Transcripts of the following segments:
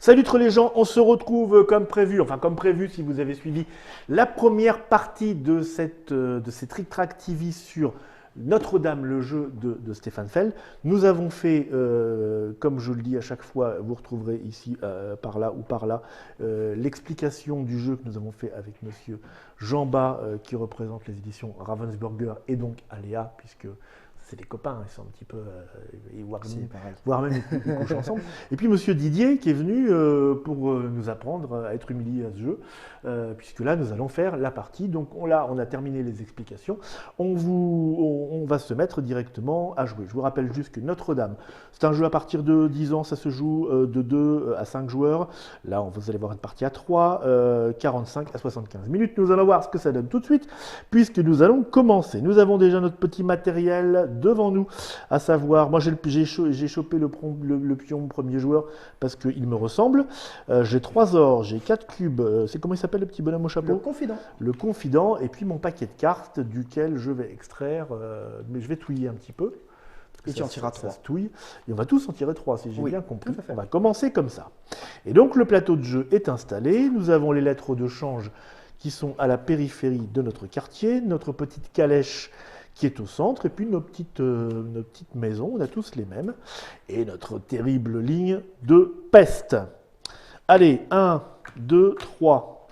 Salut les gens, on se retrouve comme prévu, enfin comme prévu si vous avez suivi la première partie de ces Trick Track TV sur Notre-Dame, le jeu de Stéphane Feld. Nous avons fait, comme je le dis à chaque fois, vous retrouverez ici, par là ou par là, l'explication du jeu que nous avons fait avec monsieur Jean Bas, qui représente les éditions Ravensburger et donc Aléa, puisque c'est des copains, ils sont un petit peu, voire même ils couchent ensemble. Et puis monsieur Didier qui est venu pour nous apprendre à être humilié à ce jeu, puisque là nous allons faire la partie. Donc on a terminé les explications, on va se mettre directement à jouer. Je vous rappelle juste que Notre-Dame, c'est un jeu à partir de 10 ans, ça se joue de 2 à 5 joueurs. Là vous allez voir une partie à 3, 45 à 75 minutes. Nous allons voir ce que ça donne tout de suite, puisque nous allons commencer. Nous avons déjà notre petit matériel devant nous, à savoir, moi j'ai chopé le pion premier joueur parce qu'il me ressemble. J'ai 3 ors, j'ai 4 cubes, c'est comment il s'appelle le petit bonhomme au chapeau? Le confident. Le confident, et puis mon paquet de cartes duquel je vais extraire, mais je vais touiller un petit peu. Et tu en tireras 3. Ça se touille, et on va tous en tirer 3 si j'ai bien compris. Tout à fait. On va commencer comme ça. Et donc le plateau de jeu est installé, nous avons les lettres de change qui sont à la périphérie de notre quartier, notre petite calèche qui est au centre, et puis nos petites maisons, on a tous les mêmes, et notre terrible ligne de peste. Allez, 1, 2, 3.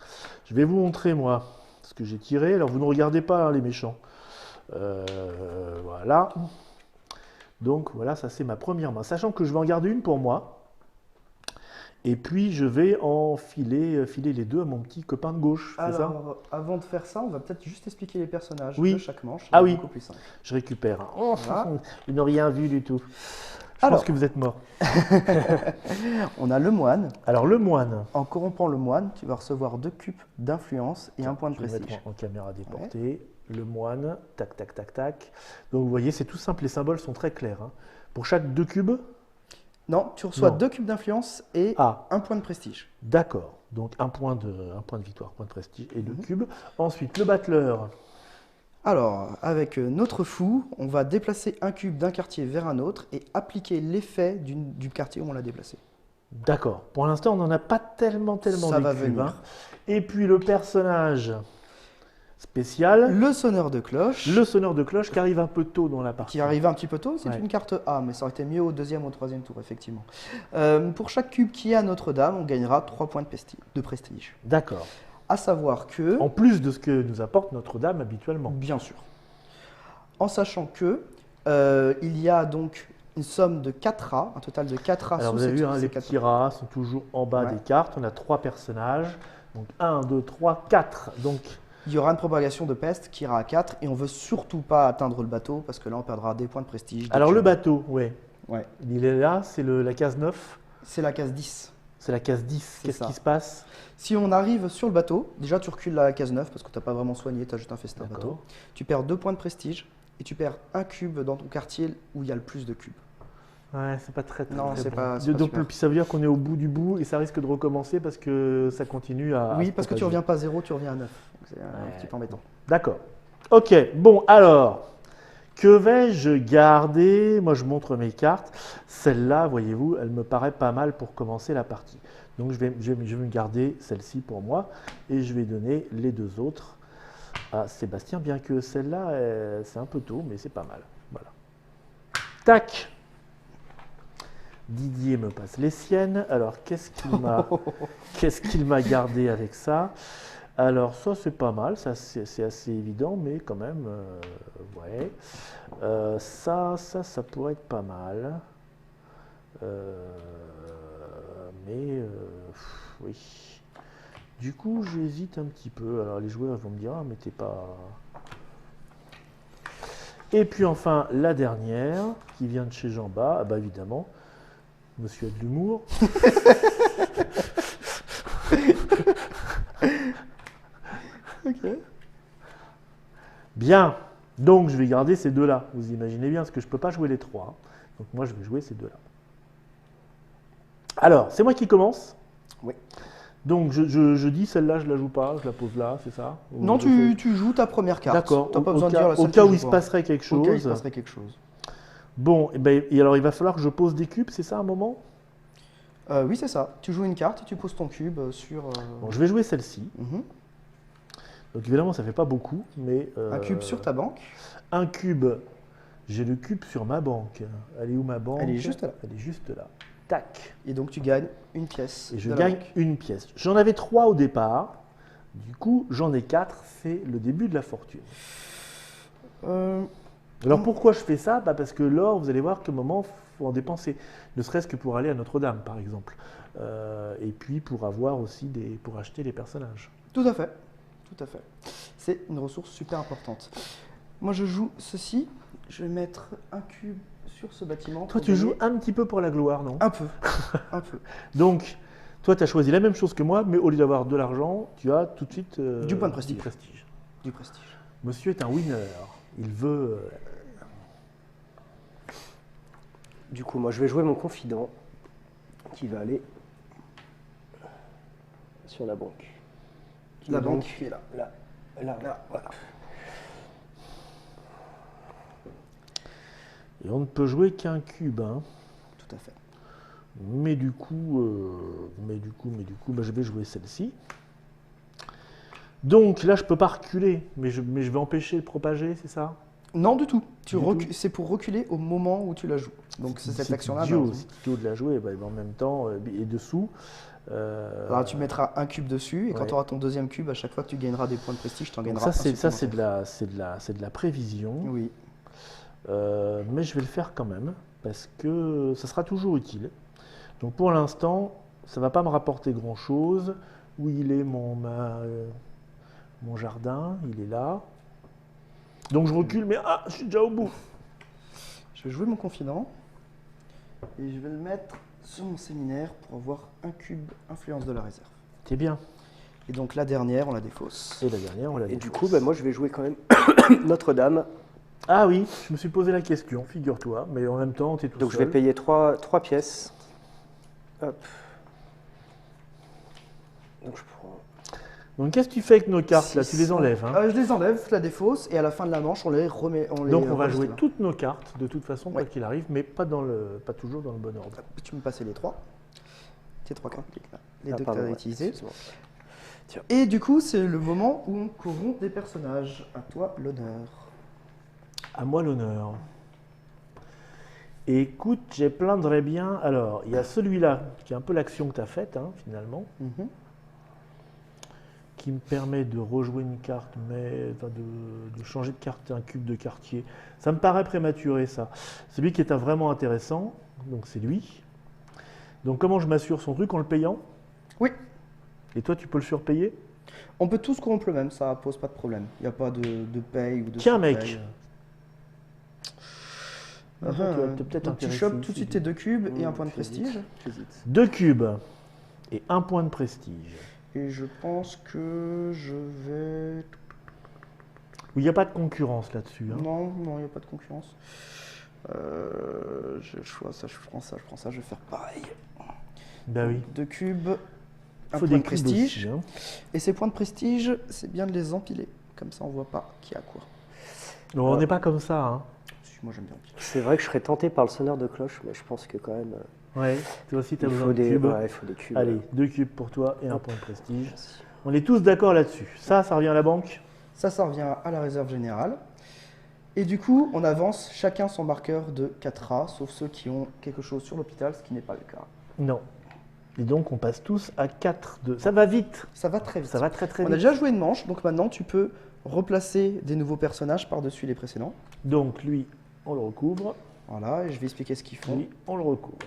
Je vais vous montrer, moi, ce que j'ai tiré. Alors, vous ne regardez pas, hein, les méchants. Voilà. Donc, voilà, ça c'est ma première main. Sachant que je vais en garder une pour moi. Et puis, je vais filer les deux à mon petit copain de gauche. C'est ça ? Alors, avant de faire ça, on va peut-être juste expliquer les personnages de chaque manche. Ah oui, beaucoup plus simple. Je récupère. Voilà. Ils n'ont rien vu du tout. Je pense que vous êtes mort. On a le moine. Alors, le moine. En corrompant le moine, tu vas recevoir 2 cubes d'influence et 1 point de prestige. Je vais mettre en caméra déportée. Ouais. Le moine, tac, tac, tac, tac. Donc, vous voyez, c'est tout simple. Les symboles sont très clairs. Hein. Pour chaque 2 cubes. Non, tu reçois 2 cubes d'influence et 1 point de prestige. D'accord. Donc, un point de victoire, point de prestige et 2 cubes. Ensuite, le battleur. Alors, avec notre fou, on va déplacer un cube d'un quartier vers un autre et appliquer l'effet du quartier où on l'a déplacé. D'accord. Pour l'instant, on n'en a pas tellement Ça de va cubes. venir. Hein. Et puis, le personnage spécial. Le sonneur de cloche. Le sonneur de cloche qui arrive un peu tôt dans la partie. Qui arrive un petit peu tôt, c'est une carte A, mais ça aurait été mieux au 2e ou au 3e tour, effectivement. Pour chaque cube qui est à Notre-Dame, on gagnera 3 points de prestige. D'accord. À savoir que... En plus de ce que nous apporte Notre-Dame habituellement. Bien sûr. En sachant que il y a donc une somme de 4 rats, un total de 4 rats. Alors vous avez vu, hein, les petits rats sont toujours en bas des cartes. On a 3 personnages. Donc 1, 2, 3, 4. Donc... Il y aura une propagation de peste qui ira à 4 et on ne veut surtout pas atteindre le bateau parce que là on perdra des points de prestige. Alors le bateau, ouais. Il est là, c'est la case 9. C'est la case 10. C'est la case 10. Qu'est-ce qui se passe? Si on arrive sur le bateau, déjà tu recules la case 9 parce que tu n'as pas vraiment soigné, tu as juste un festin bateau. Tu perds 2 points de prestige et tu perds un cube dans ton quartier où il y a le plus de cubes. Ouais, c'est pas très non, c'est bon. pas Donc puis ça veut dire qu'on est au bout du bout et ça risque de recommencer parce que ça continue à... Oui, parce que tu reviens pas à 0, tu reviens à 9. C'est un petit peu embêtant. D'accord. Ok, bon alors, que vais-je garder? Moi je montre mes cartes. Celle-là, voyez-vous, elle me paraît pas mal pour commencer la partie. Donc je vais me garder celle-ci pour moi et je vais donner les 2 autres à Sébastien, bien que celle-là, c'est un peu tôt, mais c'est pas mal. Voilà. Tac! Didier me passe les siennes. Alors, qu'est-ce qu'il m'a gardé avec ça? Alors, ça, c'est pas mal. Ça, c'est assez évident, mais quand même, ouais. Ça pourrait être pas mal. Mais, oui. Du coup, j'hésite un petit peu. Alors, les joueurs vont me dire, ah, mais t'es pas... Et puis, enfin, la dernière, qui vient de chez Jean Bas. Ah, bah, évidemment. Monsieur a de l'humour. Ok. Bien. Donc, je vais garder ces 2-là. Vous imaginez bien, parce que je ne peux pas jouer les 3. Donc, moi, je vais jouer ces 2-là. Alors, c'est moi qui commence. Oui. Donc, je dis celle-là, je ne la joue pas, je la pose là, c'est ça? Non, tu joues ta première carte. D'accord. T'as pas besoin de dire la au cas où il se passerait quelque chose. Au cas où il se passerait quelque chose. Bon, et alors il va falloir que je pose des cubes, c'est ça, à un moment? Oui, c'est ça. Tu joues une carte et tu poses ton cube sur. Bon, je vais jouer celle-ci. Mhm. Donc évidemment, ça fait pas beaucoup, mais... Un cube sur ta banque. Un cube. J'ai le cube sur ma banque. Elle est où ma banque? Elle est juste là. Elle est juste là. Tac. Et donc tu gagnes une pièce. Et je de la gagne banque. une pièce. J'en avais 3 au départ. Du coup, j'en ai 4. C'est le début de la fortune. Euh, Alors pourquoi je fais ça? Parce que l'or, vous allez voir qu'à un moment, il faut en dépenser. Ne serait-ce que pour aller à Notre-Dame, par exemple. Et puis pour avoir aussi pour acheter les personnages. Tout à fait. Tout à fait. C'est une ressource super importante. Moi, je joue ceci. Je vais mettre un cube sur ce bâtiment. Toi, pour tu joues gagner un petit peu pour la gloire, non? un peu. Un peu. Donc, toi, tu as choisi la même chose que moi, mais au lieu d'avoir de l'argent, tu as tout de suite Du point de prestige. du prestige. Du prestige. Monsieur est un winner. Il veut. Du coup, moi, je vais jouer mon confident qui va aller sur la banque. Qui La est banque donc qui est là. là, voilà. Et on ne peut jouer qu'un cube, hein. Tout à fait. Mais du coup, je vais jouer celle-ci. Donc là, je peux pas reculer, mais je vais empêcher de propager, c'est ça? Non, du tout. Du tout. C'est pour reculer au moment où tu la joues. Donc c'est cette action-là. idiot, malheureusement. c'est idiot de la jouer, bah, en même temps, et dessous. Alors tu mettras un cube dessus et quand ouais. tu auras ton deuxième cube, à chaque fois que tu gagneras des points de prestige, tu en Donc gagneras ça, un c'est supplémentaire. de la prévision. Oui. Mais je vais le faire quand même, parce que ça sera toujours utile. Donc pour l'instant, ça ne va pas me rapporter grand-chose. Où il est mon jardin? Il est là. Donc je recule, mais je suis déjà au bout. Je vais jouer mon confident et je vais le mettre sur mon séminaire pour avoir un cube influence de la réserve. C'est bien. Et donc la dernière, on la défausse. Et la dernière, on l'a Et dit. du coup, moi, je vais jouer quand même Notre-Dame. Ah oui, je me suis posé la question, figure-toi, mais en même temps, tu es tout Donc, je seul. vais payer 3 pièces. Hop. Donc, je prends. Donc qu'est-ce que tu fais avec nos cartes là? Tu les 600. enlèves, hein? Je les enlève, je la défausse et à la fin de la manche, on les remet. Donc on va repose jouer là. toutes nos cartes, de toute façon, quoi Ouais. qu'il arrive, mais pas toujours dans le bon ordre. Tu me passes les trois. Tes trois cartes. Les deux que tu pardon, as ouais, utilisées. excuse-moi. Et du coup, c'est le moment où on corrompt des personnages. À toi l'honneur. À moi l'honneur. Écoute, j'aimerais bien. Alors, il y a celui-là, qui est un peu l'action que tu as faite, hein, finalement, Mhm. qui me permet de rejouer une carte, mais enfin, de changer de carte, un cube de quartier. Ça me paraît prématuré, ça. Celui qui est vraiment intéressant, donc c'est lui. Donc, comment je m'assure son truc en le payant? Oui. Et toi, tu peux le surpayer? On peut tous corrompre le même, ça pose pas de problème. Il n'y a pas de paye ou de Tiens, surpaye. mec. Ah, Ah, toi, tu vas peut-être donc tu intéresser chopes tout de aussi. suite tes deux cubes et un point de J'hésite, prestige. j'hésite. 2 cubes et 1 point de prestige. Et je pense que je vais. Il n'y a pas de concurrence là-dessus, hein. Non, il n'y a pas de concurrence. J'ai le choix, ça, je prends ça, je vais faire pareil. Ben oui. 2 cubes, Il un faut point des de cubes prestige. aussi, hein. Et ces points de prestige, c'est bien de les empiler. Comme ça, on voit pas qui a quoi. Non, on n'est pas comme ça, hein. Moi, j'aime bien empiler. C'est vrai que je serais tenté par le sonneur de cloche, mais je pense que quand même, Ouais, toi aussi, tu as il besoin faut de des, cubes. ouais, il faut des cubes. Allez, 2 cubes pour toi et un Hop. point de prestige. Merci. On est tous d'accord là-dessus. Ça revient à la banque. Ça revient à la réserve générale. Et du coup, on avance chacun son marqueur de 4A, sauf ceux qui ont quelque chose sur l'hôpital, ce qui n'est pas le cas. Non. Et donc, on passe tous à 4 de... Ça va vite. Ça va très vite. Ça va très très On a vite. déjà joué une manche, donc maintenant tu peux replacer des nouveaux personnages par-dessus les précédents. Donc, lui, on le recouvre. Voilà, et je vais expliquer ce qu'ils font. Lui, on le recouvre.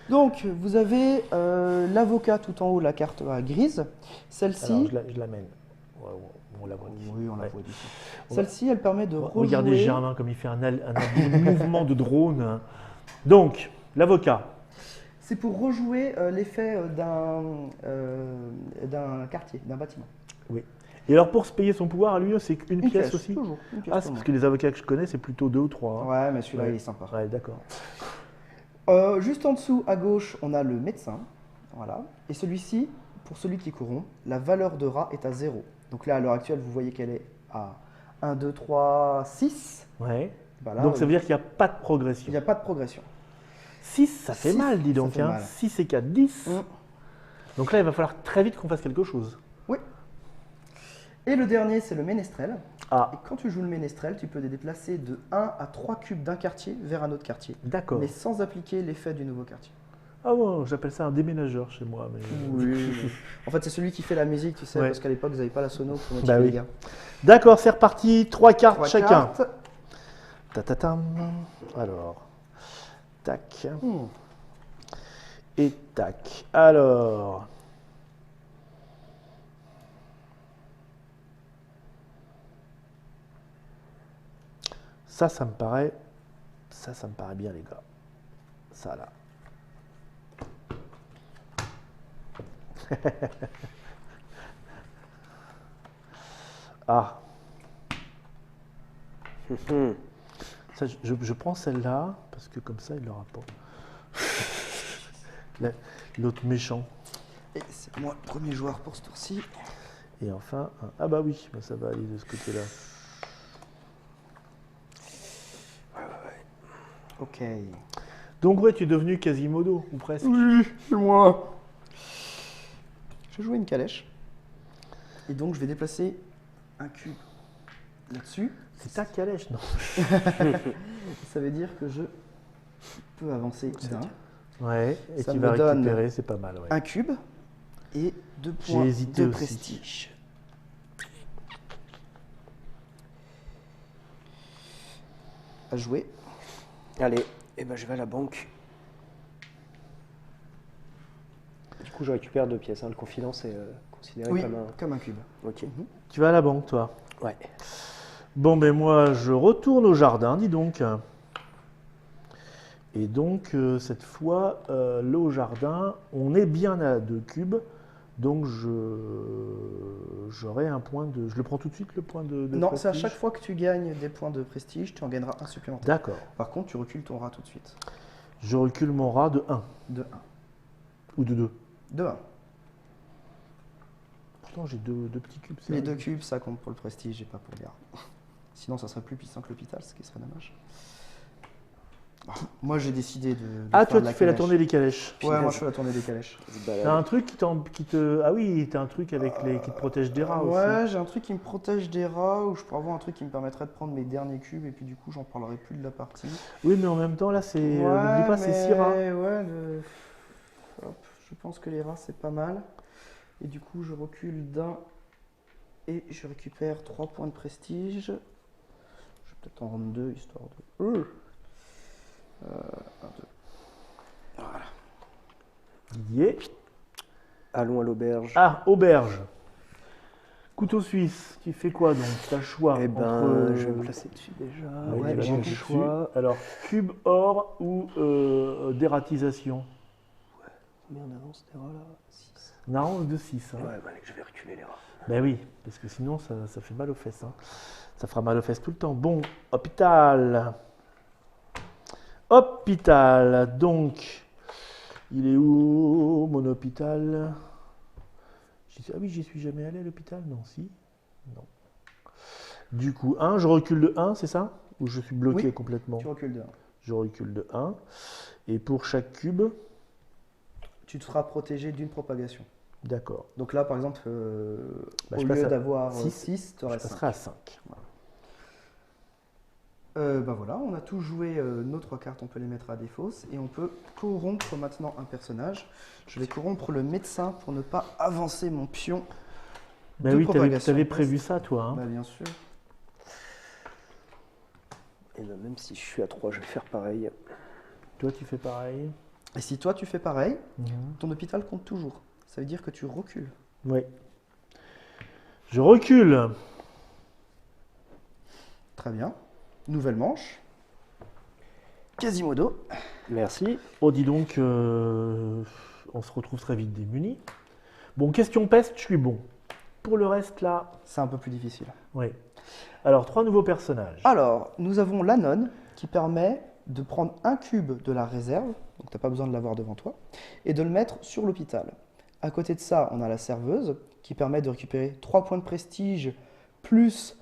Donc, vous avez l'avocat tout en haut, la carte grise. Alors, Celle-ci, je l'amène. Ouais, on la voit d'ici. oui, on la Ouais. voit d'ici. On va- Celle-ci, elle permet de rejouer. Regardez Germain comme il fait un habile mouvement de drone. Donc, l'avocat. C'est pour rejouer l'effet d'un quartier, d'un bâtiment. Et alors, pour se payer son pouvoir à lui, c'est une pièce aussi? Toujours. Une pièce Ah, pour c'est le parce que les avocats que je connais, c'est plutôt 2 ou 3. moment. Ouais, mais celui-là, Ouais. il est sympa. Ouais, d'accord. Juste en dessous, à gauche, on a le médecin. Voilà. Et celui-ci, pour celui qui corrompt, la valeur de rat est à 0. Donc là, à l'heure actuelle, vous voyez qu'elle est à 1, 2, 3, 6. Ouais. Voilà, Donc, ça veut dire qu'il n'y a pas de il progression. n'y a pas de progression. 6, ça fait 6, mal, dis ça donc. fait Hein. mal. 6 et 4, 10. Mm. Donc là, il va falloir très vite qu'on fasse quelque chose. Oui. Et le dernier, c'est le ménestrel. Ah, Et quand tu joues le ménestrel, tu peux les déplacer de 1 à 3 cubes d'un quartier vers un autre quartier, d'accord. mais sans appliquer l'effet du nouveau quartier. Ah bon, j'appelle ça un déménageur chez moi. Mais... Oui. En fait, c'est celui qui fait la musique, tu sais, Ouais. parce qu'à l'époque, vous n'avez pas la sono pour motiver Bah oui. les gars. D'accord, c'est reparti. 3 cartes 3 chacun. cartes. Ta-ta-tam. Alors, tac. Hmm. Et tac. Alors. Ça me paraît. Ça me paraît bien, les gars. Ça, là. Ah. Ça, je prends celle-là, parce que comme ça, il l'aura pas. L'autre méchant. Et c'est moi le premier joueur pour ce tour-ci. Et enfin, ah bah oui, bah ça va aller de ce côté-là. Ok. Donc ouais, tu es devenu Quasimodo, ou presque. Oui, c'est moi. Je vais jouer une calèche. Et donc, je vais déplacer un cube là-dessus. C'est ta calèche, non? Ça veut dire que je peux avancer d'un. Ouais, et Ça tu me vas donne récupérer, c'est pas mal, ouais. Un cube et 2 J'ai points hésité de aussi. prestige. À jouer. Allez, et ben je vais à la banque. Du coup, je récupère 2 pièces. Hein. Le confident, c'est considéré Oui, comme un. comme un cube. Ok. Tu vas à la banque, toi? Ouais. Bon, ben moi, je retourne au jardin, dis donc. Et donc, cette fois, là au jardin, on est bien à 2 cubes. Donc, j'aurai un point de... Je le prends tout de suite, le point de Non, c'est à prestige? chaque fois que tu gagnes des points de prestige, tu en gagneras un supplémentaire. D'accord. Par contre, tu recules ton rat tout de suite. Je recule mon rat de 1 De 1. ou de 2. De 1. Pourtant, j'ai deux petits cubes. c'est Les vrai. 2 cubes, ça compte pour le prestige et pas pour les rats. Sinon, ça serait plus puissant que l'hôpital, ce qui serait dommage. Moi, j'ai décidé de Ah, faire toi, de tu fais la calèche. tournée des calèches. Ouais, moi, je fais la tournée des calèches. Je balade. T'as un truc qui te... Ah oui, t'as un truc avec qui te protège des rats aussi. Ouais, j'ai un truc qui me protège des rats, ou je pourrais avoir un truc qui me permettrait de prendre mes derniers cubes, et puis du coup, j'en parlerai plus de la partie. Oui, mais en même temps, là, c'est... N'oublie pas, c'est 6 rats. Ouais, hop, je pense que les rats, c'est pas mal. Et du coup, je recule d'un, et je récupère 3 points de prestige. Je vais peut-être en rendre 2, histoire de... 1, 2. Voilà. Didier. Allons à l'auberge. Ah, auberge. Couteau suisse, tu fais quoi donc? T'as le choix Eh ben, entre... je vais me placer dessus déjà. Oui, Ouais, tu vas j'ai te le placer choix. dessus. Alors, cube or ou dératisation? Combien on avance des rats là 6. On avance de 6. Hein. Ouais, bah, allez, je vais reculer les rats. Ben oui, parce que sinon, ça fait mal aux fesses. Hein. Ça fera mal aux fesses tout le temps. Bon, hôpital. Hôpital, donc, il est où mon hôpital? Ah oui, j'y suis jamais allé à l'hôpital, non, si? Non. Du coup, 1, je recule de 1, c'est ça? Ou je suis bloqué Oui, complètement? Tu recules de 1. Je recule de 1. Et pour chaque cube, Tu te seras protégé d'une propagation. d'accord. Donc là, par exemple, Bah, au je passe lieu à d'avoir six, 6, tu Je aurais 5. passerai à 5. Bah voilà, on a tous joué nos 3 cartes, on peut les mettre à des fausses et on peut corrompre maintenant un personnage. Je vais corrompre le médecin pour ne pas avancer mon pion. Ben de oui, propagation t'avais de prévu peste. ça, toi. Hein. Bah bien sûr. Et ben, même si je suis à 3, je vais faire pareil. Toi, tu fais pareil. Et si toi tu fais pareil, ton hôpital compte toujours. Ça veut dire que tu recules. Oui. Je recule. Très bien. Nouvelle manche. Quasimodo. Merci. Oh, dis donc, on se retrouve très vite démunis. Bon, question peste, je suis bon. Pour le reste, là, C'est un peu plus difficile. oui. Alors, 3 nouveaux personnages. Alors, nous avons la nonne qui permet de prendre un cube de la réserve, donc tu n'as pas besoin de l'avoir devant toi, et de le mettre sur l'hôpital. À côté de ça, on a la serveuse qui permet de récupérer 3 points de prestige plus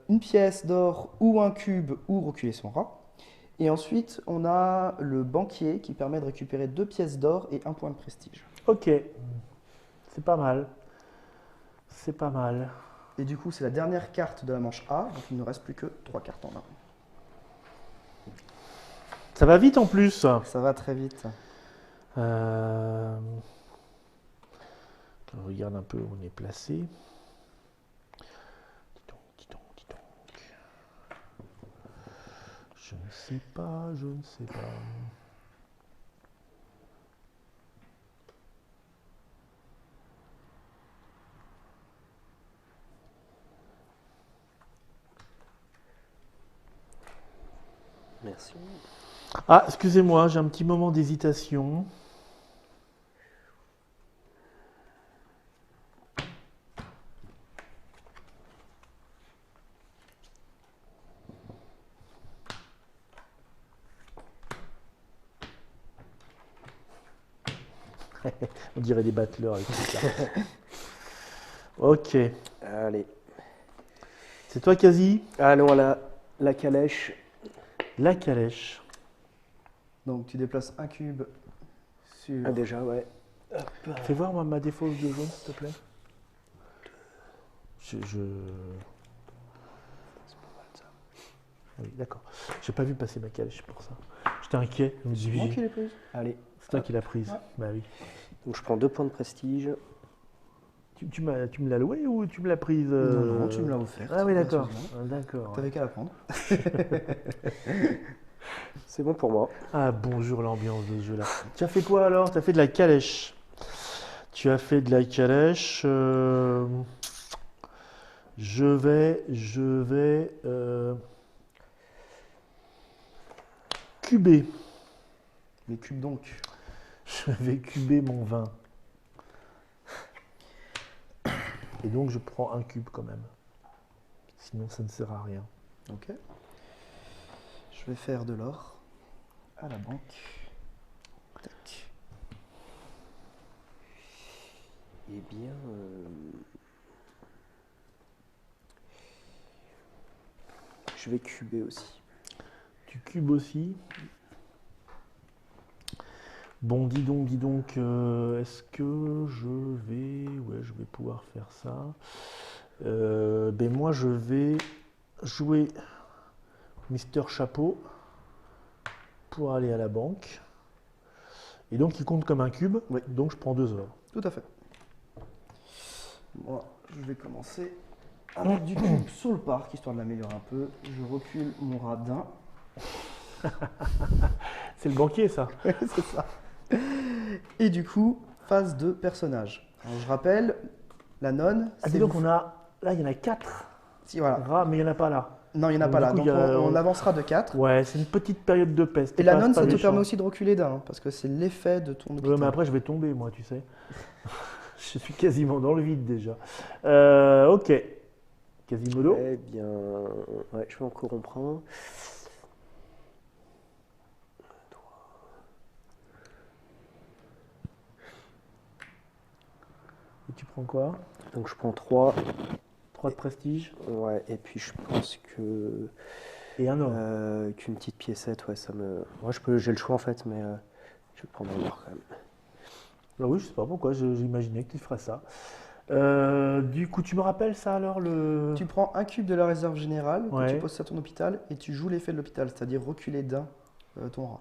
une pièce d'or ou un cube ou reculer son rat. Et ensuite, on a le banquier qui permet de récupérer 2 pièces d'or et 1 point de prestige. Ok, c'est pas mal. C'est pas mal. Et du coup, c'est la dernière carte de la manche A, donc il ne reste plus que 3 cartes en main. Ça va vite en plus. Ça va très vite. Euh, On regarde un peu où on est placé. Dis donc, dis donc, dis donc. Je ne sais pas, je ne sais pas. Merci. Ah, excusez-moi, j'ai un petit moment d'hésitation. On dirait des battleurs avec tout ça. Ok. Allez. C'est toi, Quasi? Allons à la calèche. La calèche. Donc tu déplaces un cube sur... Ah, déjà, ouais. Fais voir moi, ma défausse de jaune, s'il te plaît. Je... Oui, d'accord. J'ai pas vu passer ma calèche pour ça. J'étais inquiet. Je me C'est moi qui dis, l'ai prise. Allez. c'est toi qui l'as prise. Ouais. Bah oui. Donc je prends 2 points de prestige. Tu me l'as loué ou tu me l'as prise Non, tu me l'as offerte. Ah oui, d'accord. gracieusement. Ah, d'accord. T'avais qu'à la prendre. C'est bon pour moi. Ah, bonjour l'ambiance de ce jeu-là. Tu as fait quoi alors? Tu as fait de la calèche. Tu as fait de la calèche. Je vais cuber. Les cubes donc. Je vais cuber mon vin. Et donc je prends un cube quand même. Sinon ça ne sert à rien. Ok. Je vais faire de l'or à la banque. Tac. Eh bien, je vais cuber aussi. Tu cubes aussi. Bon, dis donc, est-ce que je vais pouvoir faire ça. Ben moi, je vais jouer Mister Chapeau pour aller à la banque. Et donc, il compte comme un cube. Oui. Donc, je prends 2 ors. Tout à fait. Moi, je vais commencer à mettre du cube sur le parc, histoire de l'améliorer un peu. Je recule mon radin. C'est le banquier, ça. C'est ça. Et du coup, phase de personnage. Alors, je rappelle, la nonne, Ah, dis donc, là, il y en a 4 Si, voilà. rats, mais il n'y en a pas là. Non, il n'y en a Donc, pas du là. coup, Donc, il y a- on avancera de 4. Ouais, c'est une petite période de peste. Et la Pas- nonne, pas ça te méchant. permet aussi de reculer d'un, hein, parce que c'est l'effet de ton Ouais, hôpital. mais après, je vais tomber, moi, tu sais. Je suis quasiment dans le vide déjà. Ok. Quasimodo. Eh bien, ouais, je vais en corrompre un. Et tu prends quoi? Donc je prends 3. 3 de prestige Ouais, et puis je pense que et un or. qu'une petite piécette, ouais, ça me. Moi, j'ai le choix en fait, mais je vais prendre un or quand même. Bah oui, je sais pas pourquoi, j'imaginais que tu ferais ça. Du coup, tu me rappelles ça alors le. Tu prends un cube de la réserve générale, que Ouais. tu poses sur ton hôpital, et tu joues l'effet de l'hôpital, c'est-à-dire reculer d'un ton rat.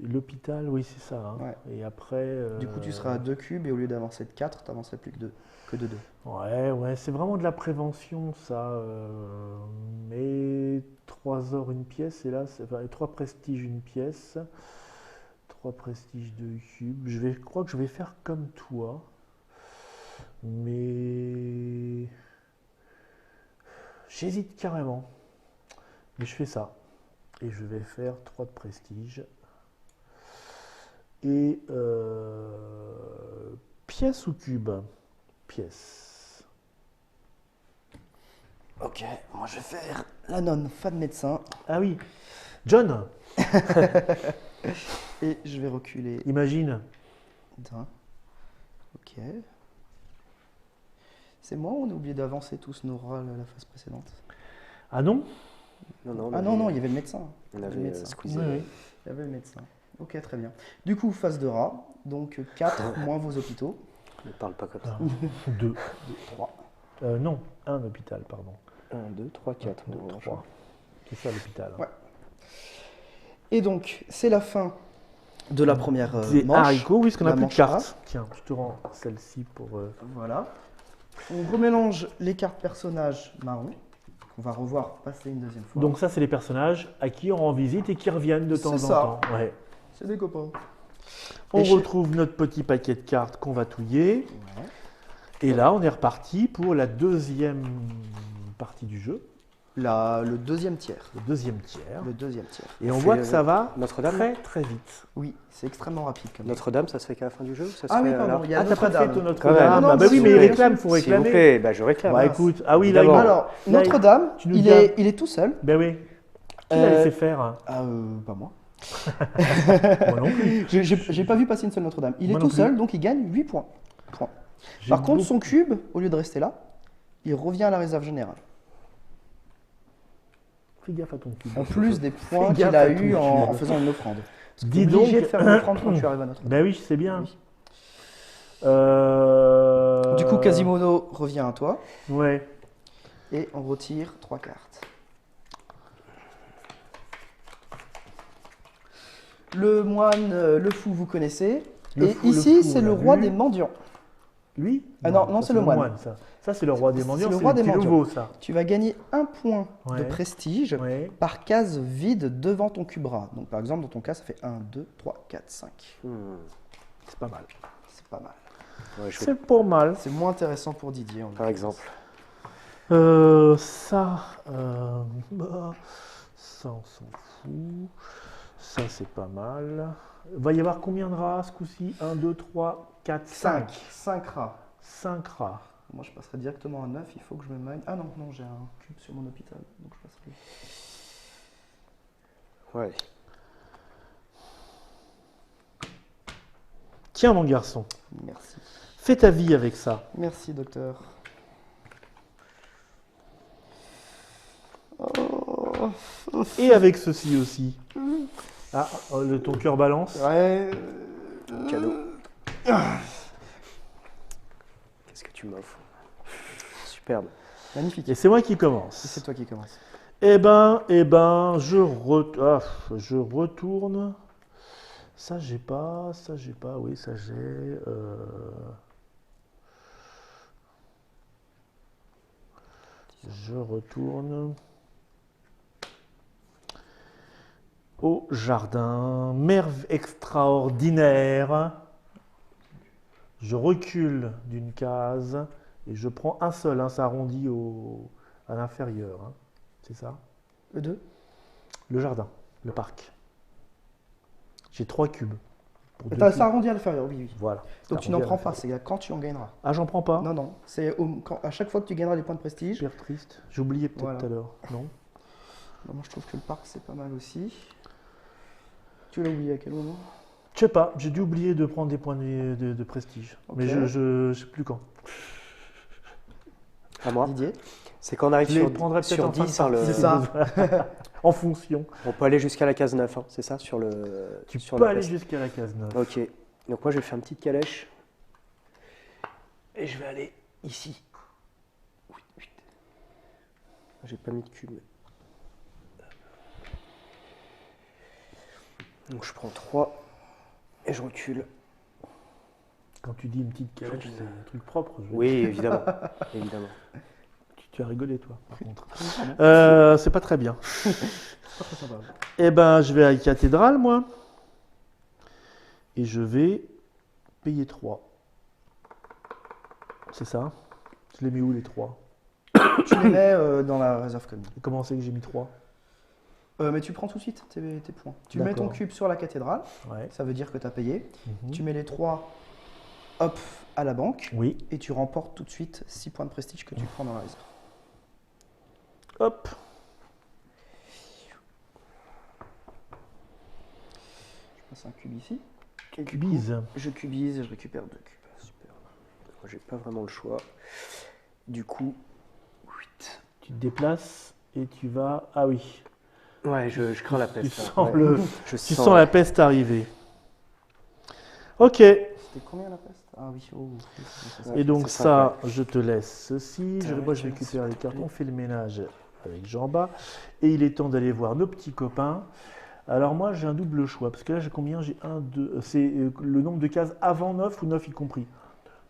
L'hôpital, oui, c'est ça. Hein. Ouais. Et après. Du coup, tu seras à 2 cubes, et au lieu d'avancer de 4, tu n'avancerais plus que de 2. Ouais, c'est vraiment de la prévention, ça. Mais 3 ors une pièce, et là, enfin, 3 prestiges une pièce. 3 prestiges 2 cubes. Je crois que je vais faire comme toi. Mais. J'hésite carrément. Mais je fais ça. Et je vais faire 3 de prestige. Et. Pièce ou cube? Pièce. Ok, moi je vais faire la nonne fan médecin, Ah oui. John, et je vais reculer imagine. d'un. Ok. C'est moi ou on a oublié d'avancer tous nos rats la phase précédente? Ah non? Non, non, Ah non, non, il y avait le médecin. On Il y avait le avait médecin. squeezé. Oui, oui. Il y avait le médecin. Ok, très bien. Du coup, phase de rat. Donc 4 moins vos hôpitaux. Ne parle pas comme ça. 2. 3. Non, un hôpital, pardon. 1, 2, 3, 4. 2, 3. C'est ça l'hôpital. Ouais. Et donc, c'est la fin de la première Des manche. haricots, oui, parce qu'on n'a la plus de manche cartes. Tiens, je te rends celle-ci pour. Voilà. On remélange les cartes personnages marron, qu'on va revoir passer une deuxième fois. Donc, ça, c'est les personnages à qui on rend visite et qui reviennent de temps en C'est ça. temps. Ouais. C'est des copains. On Et chez- retrouve notre petit paquet de cartes qu'on va touiller. Ouais. Et là, on est reparti pour la deuxième partie du jeu, Le deuxième tiers. le deuxième tiers. Le deuxième tiers. Et on On voit fait que ça va Notre-Dame très très vite. Oui, c'est extrêmement rapide. Comme Notre-Dame, ça se fait qu'à la fin du jeu ou ça se Ah oui, fait pardon, là il y a Ah, t'as pas fait Notre-Dame. ton Quand même. Notre-Dame? Non, Ah, bah non, oui, mais il si, réclame, faut Si vous réclamer. faites, bah, je réclame. Bah écoute, ah oui, là, Évidemment. Alors, Là, Notre-Dame, tu nous il donnes- est tout seul. ben oui. Qui l'a Euh, laissé faire? Ah, pas moi. Moi non plus. J'ai pas vu passer une seule Notre-Dame. Il est Moi tout non plus. seul, donc il gagne 8 points. J'ai Par contre, beaucoup- son cube, au lieu de rester là, il revient à la réserve générale. Fais gaffe à ton cube. En plus des points qu'il gaffe a à ton eu en cube. faisant une offrande. Dis T'es obligé donc. de faire une offrande quand tu arrives à Notre-Dame. Ben oui, je sais bien. Oui. Euh, Du coup, Quasimodo revient à toi Ouais. et on retire 3 cartes. Le moine, le fou, vous connaissez. Le et fou, le ici, fou, c'est on le l'a roi vu. des mendiants. Lui? Ah non, ça, c'est le moine. ça. Ça, c'est le roi des C'est mendiants. le C'est roi le des petit mendiants. nouveau, ça. Tu vas gagner 1 point de Ouais. prestige Ouais. par case vide devant ton cube rat. Donc par exemple, dans ton cas, ça fait 1, 2, 3, 4, 5. C'est pas mal. C'est pas mal. Ouais, je fais C'est pas mal. C'est moins intéressant pour Didier. en par l'occurrence. exemple. Ça, ça, on s'en fout. Ça, c'est pas mal. Va y avoir combien de rats ce coup-ci? 1, 2, 3, 4, 5. 5 rats. 5 rats. Moi, je passerai directement à 9. Il faut que je me mine. Ah non, non, j'ai un cube sur mon hôpital. Donc je passerai. Ouais. Tiens, mon garçon, Merci. fais ta vie avec ça. Merci, docteur. Oh. Et avec ceci aussi. Ah, ton cœur balance. Ouais. Cadeau. Qu'est-ce que tu m'offres? Superbe. Magnifique. Et c'est moi qui Et commence. c'est toi qui commence. Eh ben, je retourne. Ça, j'ai pas. Ça, j'ai pas. Oui, ça, j'ai. Je retourne au jardin. Merve extraordinaire. Je recule d'une case et je prends un seul. Ça arrondit à l'inférieur. C'est ça? E2. Le jardin, le parc. J'ai 3 cubes. Pour deux Ça cubes. arrondit à l'inférieur, oui, oui. Voilà. Donc Ça tu n'en arrondit à prends pas, l'inférieur. c'est quand tu en gagneras. Ah, j'en prends pas? Non, non. C'est à chaque fois que tu gagneras des points de prestige. Super triste. J'ai oublié peut-être Voilà. tout à l'heure. Non? Moi, je trouve que le parc, c'est pas mal aussi. Tu l'as oublié à quel moment? Je sais pas. J'ai dû oublier de prendre des points de prestige. Ok. Mais je sais plus quand. À moi. Didier. C'est quand on arrive Je les sur, prendrai peut-être sur en fin de 10 par le. partie, C'est ça. En fonction. On peut aller jusqu'à la case 9, hein, c'est ça sur le. Tu sur peux la aller peste. jusqu'à la case 9. Ok. Donc moi je vais faire une petite calèche. Et je vais aller ici. Oui, oui. J'ai pas mis de cube. Donc je prends 3 et je recule. Quand tu dis une petite calèche, c'est un truc propre. Oui, évidemment. Évidemment. Tu as rigolé, toi, par contre. C'est pas très bien. Pas très sympa. Eh ben, je vais à la cathédrale, moi. Et je vais payer 3. C'est ça? Je les mets où, les 3? Tu les mets dans la réserve commune. Comment c'est que j'ai mis 3? Mais tu prends tout de suite tes points. Tu mets ton D'accord. cube sur la cathédrale, Ouais. ça veut dire que tu as payé. Mhm. Tu mets les 3 hop à la banque Oui. et tu remportes tout de suite 6 points de prestige que tu prends dans la réserve. Hop. Je passe un cube ici. Et du Cubise. coup, je cubise et je récupère 2 cubes. Super. Moi j'ai pas vraiment le choix. Du coup, 8. Tu te déplaces et tu vas... Ah oui, Ouais, je crains la peste. tu là. sens, Ouais. tu sens la peste arriver. Ok, C'était combien la peste? Ah oui, oh, oui, c'est ça. et donc c'est ça, je te laisse ceci. Ouais, Moi, je tiens, récupère s'il les te cartes, plaît. on fait le ménage avec Jean-Bas. Et il est temps d'aller voir nos petits copains. Alors moi, j'ai un double choix, parce que là, j'ai combien? J'ai 1, 2... C'est le nombre de cases avant 9 ou 9 y compris?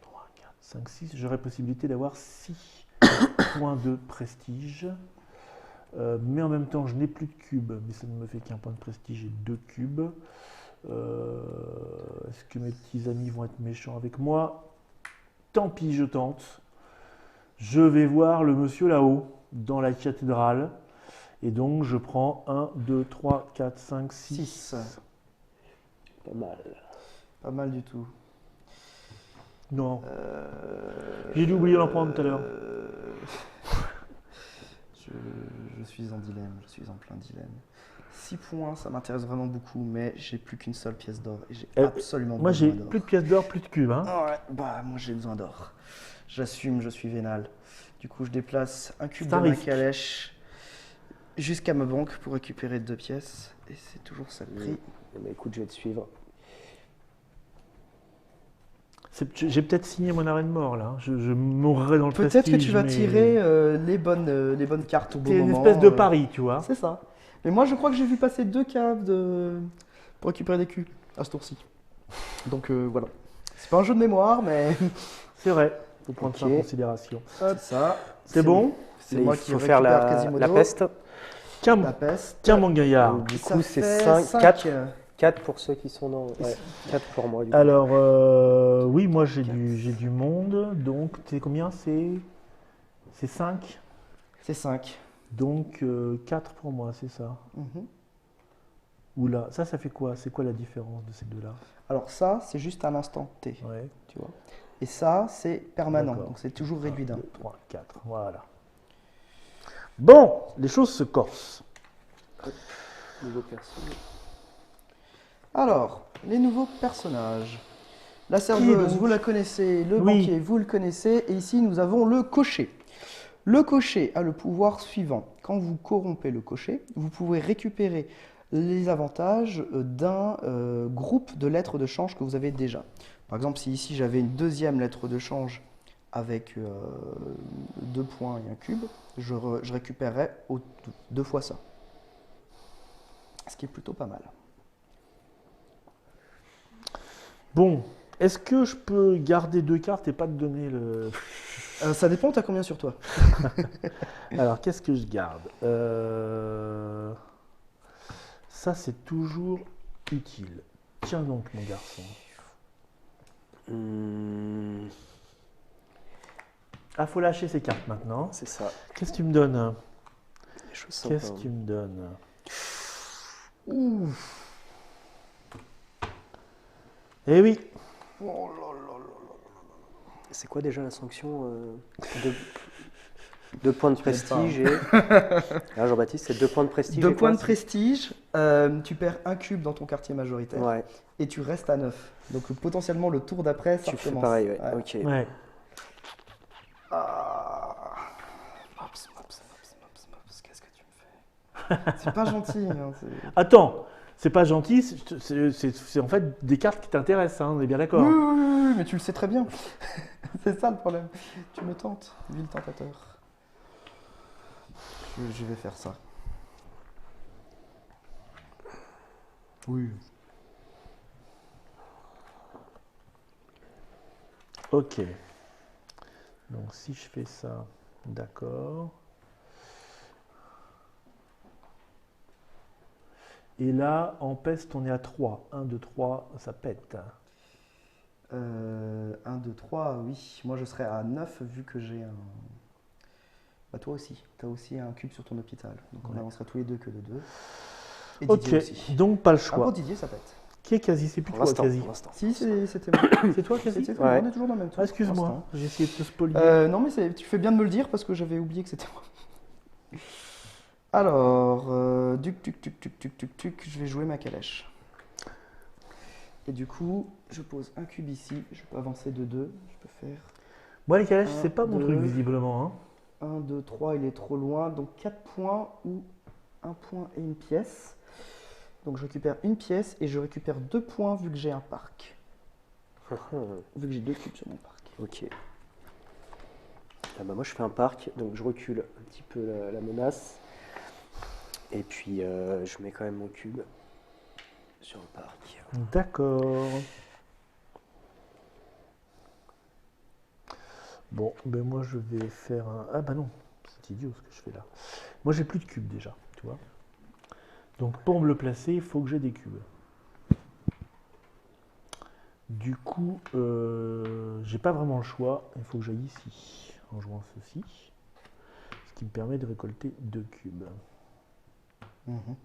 3, 4, 5, 6. J'aurais possibilité d'avoir 6 points de prestige. Mais en même temps, je n'ai plus de cubes, mais ça ne me fait qu'un point de prestige et 2 cubes. Est-ce que mes petits amis vont être méchants avec moi? Tant pis, je tente. Je vais voir le monsieur là-haut, dans la cathédrale. Et donc, je prends 1, 2, 3, 4, 5, 6. 6. Pas mal. Pas mal du tout. Non. J'ai dû oublier d'en prendre tout à l'heure. Je suis en dilemme, je suis en plein dilemme. 6 points, ça m'intéresse vraiment beaucoup, mais j'ai plus qu'une seule pièce d'or et j'ai absolument Moi, j'ai besoin d'or. plus de pièces d'or, plus de cubes. Hein. Ah ouais, bah moi j'ai besoin d'or. J'assume, je suis vénal. Du coup, je déplace un cube C'est de un ma risque. calèche jusqu'à ma banque pour récupérer 2 pièces. Et c'est toujours ça le prix. Eh ben, écoute, je vais te suivre. J'ai peut-être signé mon arrêt de mort, là. Je mourrai dans le prestige. Peut-être que tu vas mais tirer les bonnes cartes au bon c'est une moment. espèce de pari, tu vois. C'est ça. Mais moi, je crois que j'ai vu passer 2 caves pour récupérer des culs à ce tour-ci. Donc voilà. C'est pas un jeu de mémoire, mais C'est vrai. Il faut prendre ça en Ok. considération. c'est ça. C'est bon? C'est Là, moi il qui faut faire récupère la Quasimodo. peste. Tiens, La peste. tiens mon gaillard. Donc, du Ça coup, c'est fait 5, cinq. 4 pour ceux qui sont dans. Ouais, 4 pour moi. Du coup. Alors, oui, moi j'ai du monde. Donc, c'est combien? C'est 5. C'est 5. Donc, 4 pour moi, c'est ça. Oula, ça fait quoi? C'est quoi la différence de ces deux-là? Alors ça, c'est juste à l'instant T, Ouais. tu vois. Et ça, c'est permanent, D'accord. donc c'est toujours réduit d'un. 2, 3, 4. Voilà. Bon, les choses se corsent. Nouveau perso. Alors, les nouveaux personnages. La serveuse, donc vous la connaissez. Le Oui. banquier, vous le connaissez. Et ici, nous avons le cocher. Le cocher a le pouvoir suivant. Quand vous corrompez le cocher, vous pouvez récupérer les avantages d'un groupe de lettres de change que vous avez déjà. Par exemple, si ici j'avais une deuxième lettre de change avec 2 points et un cube, je récupérerais 2 fois ça. Ce qui est plutôt pas mal. Bon, est-ce que je peux garder 2 cartes et pas te donner le... Ça dépend, t'as combien sur toi? Alors, qu'est-ce que je garde? Ça, c'est toujours utile. Tiens donc, mon garçon. Ah, faut lâcher ces cartes maintenant. C'est ça. Qu'est-ce que tu me donnes? Les choses sympas. Qu'est-ce que tu me donnes? Eh oui, C'est quoi déjà la sanction deux points de prestige et. Ah, Jean-Baptiste, c'est 2 points de prestige. 2 et points quoi, de prestige, tu perds un cube dans ton quartier majoritaire Ouais, et tu restes à 9. Donc potentiellement le tour d'après, ça tu fais recommence. pareil, ouais. Ouais. Ok. ouais. Qu'est-ce que tu me fais? C'est pas gentil. Hein, Attends, c'est pas gentil, c'est en fait des cartes qui t'intéressent, hein, on est bien d'accord. oui, mais tu le sais très bien. C'est ça le problème. Tu me tentes, vil tentateur. Je vais faire ça. Oui. Ok. Donc si je fais ça, d'accord. Et là, en peste, on est à 3. 1, 2, 3, ça pète. 1, 2, 3, oui. Moi je serais à 9 vu que j'ai un. Bah toi aussi. Tu as aussi un cube sur ton hôpital. Donc on Ouais. avancera tous les deux que de 2. Et Ok, Didier aussi. donc pas le Ah, choix. pour Didier, ça pète. Qui est quasi? C'est plus Pour toi, l'instant. quasi. Pour l'instant. Si, c'était moi. C'est toi, quasi? C'était Ouais. On est toujours dans le même tour. Ah, pour excuse-moi, l'instant. j'ai essayé de te spolier. Non, mais tu fais bien de me le dire parce que j'avais oublié que c'était moi. Alors, je vais jouer ma calèche. Et du coup, je pose un cube ici. Je peux avancer de 2. Je peux faire. Moi, les calèches, un, c'est pas mon deux. truc, visiblement. Hein. 1, 2, 3, il est trop loin. Donc 4 points ou 1 point et une pièce. Donc je récupère une pièce et je récupère 2 points vu que j'ai un parc. Vu que j'ai 2 cubes sur mon parc. Ok. Ah bah moi je fais un parc, donc je recule un petit peu la menace. Et puis je mets quand même mon cube sur le parc. D'accord. Bon, ben moi je vais faire un... Ah bah non, c'est idiot ce que je fais là. Moi j'ai plus de cubes déjà, tu vois. Donc pour me le placer, il faut que j'ai des cubes. Du coup, j'ai pas vraiment le choix. Il faut que j'aille ici en jouant ceci. Ce qui me permet de récolter 2 cubes. Mhm.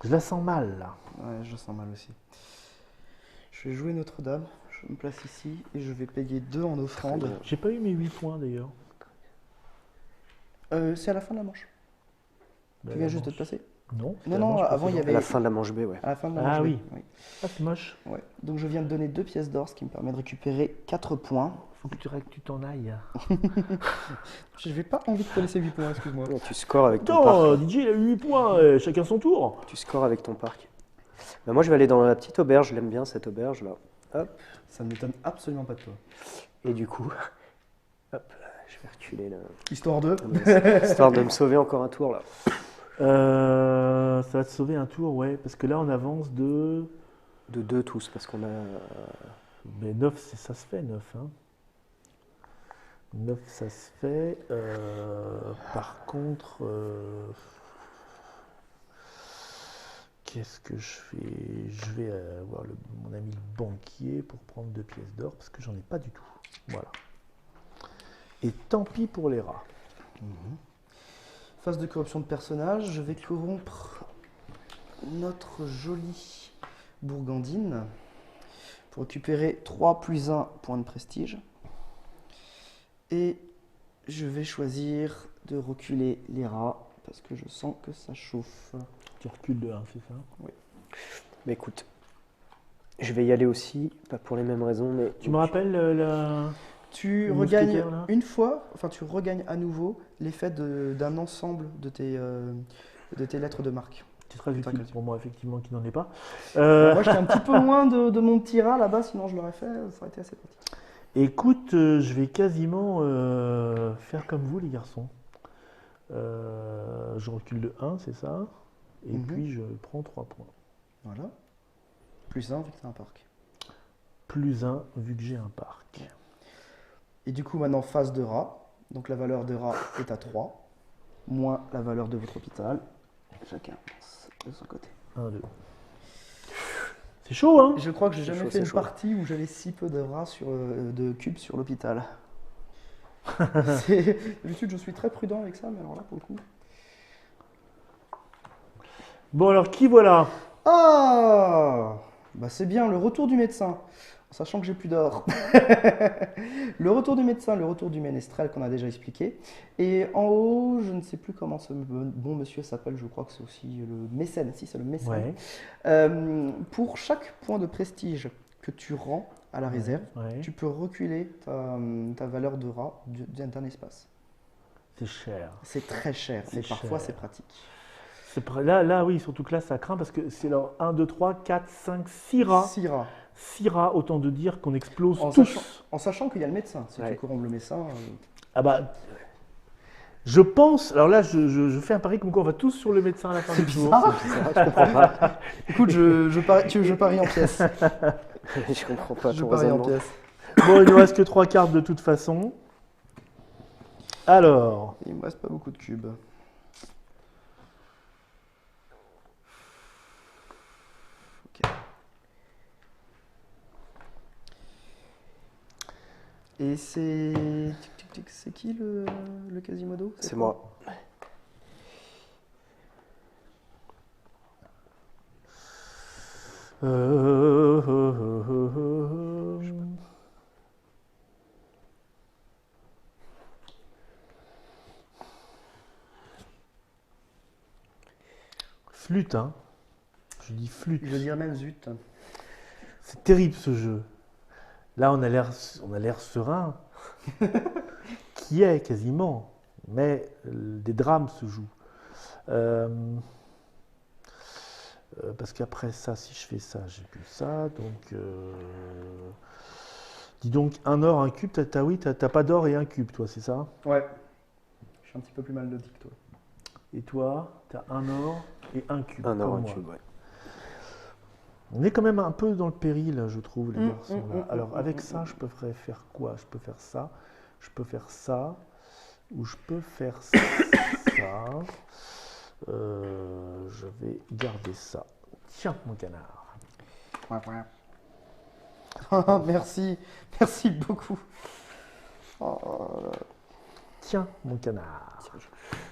Je la sens mal là. Ouais, je sens mal aussi. Je vais jouer Notre-Dame. Je me place ici et je vais payer 2 en offrande. Très bien. J'ai pas eu mes 8 points d'ailleurs. C'est à la fin de la manche. Ben, Tu viens la juste de te manche. placer. Non, c'était Non, la non, manche avant, il y précédente. À la fin de la manche B, ouais. À la fin de la Ah manche. oui. Oui. Ah c'est moche. Ouais. Donc je viens de donner 2 pièces d'or, ce qui me permet de récupérer 4 points. Faut que tu t'en ailles. Je n'ai pas envie de te laisser 8 points, excuse-moi. Non, tu scores avec ton Non, parc. DJ il a eu 8 points, chacun son tour. Tu scores avec ton parc. Bah, moi je vais aller dans la petite auberge, je l'aime bien cette auberge là. Hop. Ça ne m'étonne absolument pas de toi. Et du coup, hop, je vais reculer là. Histoire de. Histoire de me sauver encore un tour là. Ça va te sauver un tour, ouais, parce que là on avance de... De 2 tous, parce qu'on a. Mais 9, ça se fait 9. Hein. 9, ça se fait. Par contre, qu'est-ce que je fais? Je vais voir mon ami le banquier pour prendre 2 pièces d'or, parce que j'en ai pas du tout. Voilà. Et tant pis pour les rats. Phase de corruption de personnage, je vais corrompre notre jolie Bourgandine pour récupérer 3 plus 1 points de prestige. Et je vais choisir de reculer les rats parce que je sens que ça chauffe. Tu recules de 1, c'est ça? Mais écoute, je vais y aller aussi, pas pour les mêmes raisons, mais. Tu me rappelles la... Tu Le regagnes mousquetaire, là. une fois, enfin tu regagnes à nouveau l'effet d'un ensemble de tes lettres de marque. C'est très utile pour moi, effectivement, qui n'en est pas. Moi j'étais un petit peu loin de mon petit rat là-bas, sinon je l'aurais fait, ça aurait été assez pratique. Écoute, je vais quasiment faire comme vous, les garçons. Je recule de 1, c'est ça. Et Mhm. puis je prends 3 points. Voilà. Plus 1 vu que c'est un parc. Plus 1, vu que j'ai un parc. Et du coup maintenant phase de rat. Donc la valeur de rat est à 3, moins la valeur de votre hôpital. Chacun pense de son côté. 1, 2. C'est chaud, hein? Je crois que j'ai C'est jamais chaud, fait c'est une chaud. partie où j'avais si peu de rats de cubes sur l'hôpital. D'habitude je suis très prudent avec ça, mais alors là pour le coup. Bon, alors, qui voilà? Ah, bah c'est bien, le retour du médecin, en sachant que j'ai plus d'or. Le retour du médecin, le retour du ménestrel qu'on a déjà expliqué. Et en haut, je ne sais plus comment ce bon monsieur s'appelle, je crois que c'est aussi le mécène, si c'est le mécène. Ouais. Pour chaque point de prestige que tu rends à la réserve, Ouais. tu peux reculer ta valeur de rat d'un espace. C'est cher. C'est très cher, C'est mais parfois cher. c'est pratique. Là, oui, surtout que là, ça craint parce que c'est là 1, 2, 3, 4, 5, 6 rats. 6 rats. 6 rats, autant de dire qu'on explose En tous. sachant qu'il y a le médecin. Si Ouais. tu corrompes le médecin, Ah bah, je pense. Alors là, je fais un pari comme quoi on va tous sur le médecin à la fin du jour. Je comprends pas. écoute, je parie en pièces. Je comprends pas Je ton parie en raisonnement. pièces. Bon, il nous reste que 3 cartes de toute façon. Alors, Il me reste pas beaucoup de cubes. Ok. Et c'est. Tic, tic, tic, c'est qui le Quasimodo? C'est toi moi. flûte, hein. Je dis flûte. Je dirais même zut. C'est terrible ce jeu. Là, on a l'air serein. Qui est quasiment, mais des drames se jouent. Parce qu'après ça, si je fais ça, j'ai plus ça. Donc, dis donc, un or, un cube, t'as pas d'or et un cube, toi, c'est ça? Ouais. Je suis un petit peu plus mélodique que toi. Et toi, t'as un or et un cube. Un or, comme un moi. cube, ouais. On est quand même un peu dans le péril, je trouve, les garçons. Là. Alors, avec ça, je peux faire quoi? Je peux faire ça, je peux faire ça, ou je peux faire ça. Je vais garder ça. Tiens, mon canard. Merci, merci beaucoup. Oh, Tiens, mon canard.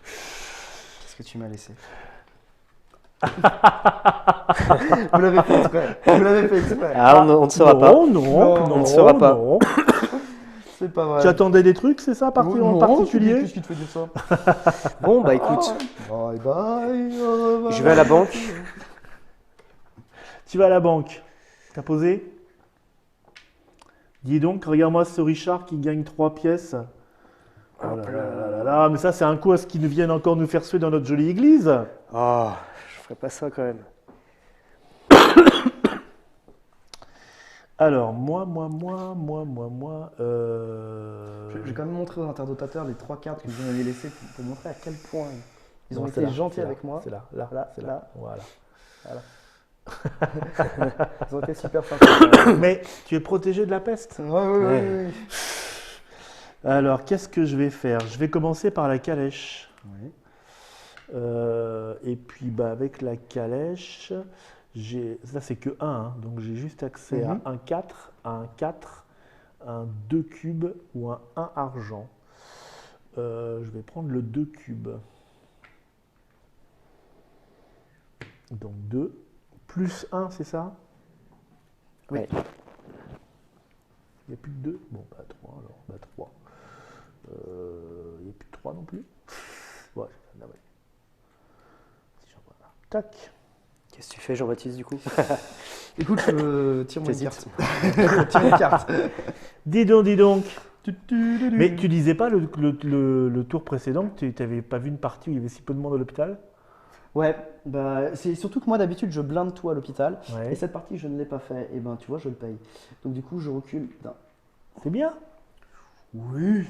qu'est-ce que tu m'as laissé? Vous l'avez fait exprès. Vous l'avez fait exprès. Ah, on ne saura pas. Non, on ne saura pas. non. C'est pas vrai. Tu attendais des trucs, c'est ça, en Non, particulier? Qu'est-ce qui te fait dire ça? Bon, bah écoute, Bye bye. je vais à la banque. Tu vas à la banque. T'as posé? Dis donc, regarde-moi ce Richard qui gagne 3 pièces. Oh là là là là là, mais ça, c'est un coup à ce qu'ils viennent encore nous faire suer dans notre jolie église. Oh, je ferai pas ça quand même. Alors, moi. Je vais quand même montrer aux interdotateurs les 3 cartes que vous m'avez laissées pour montrer à quel point ils ont Non, été c'est là, gentils c'est là, avec moi. C'est là, c'est là. là. Voilà. Ils ont été super sympas. Mais tu es protégé de la peste. Ouais. Alors, qu'est-ce que je vais faire? Je vais commencer par la calèche. Oui. Et puis, avec la calèche, ça c'est que 1, hein, donc j'ai juste accès à un 4, un 4, un 2 cubes ou un 1 argent. Je vais prendre le 2 cubes. Donc 2, plus 1, c'est ça? Oui. Ouais. Il n'y a plus de 2? Bon, 3 alors, 3. Il n'y a plus de 3 non plus? Ouais, là, ouais. Si j'en vois là. Tac. Qu'est-ce que tu fais, Jean-Baptiste, du coup? Écoute, tire-moi une T'hésites. carte. Tire une carte. Dis donc. Mais tu disais pas le tour précédent que tu n'avais pas vu une partie où il y avait si peu de monde à l'hôpital? Ouais, bah c'est surtout que moi d'habitude je blinde tout à l'hôpital. Ouais. Et cette partie je ne l'ai pas fait. Et ben tu vois, je le paye. Donc du coup je recule d'un. C'est bien. Oui.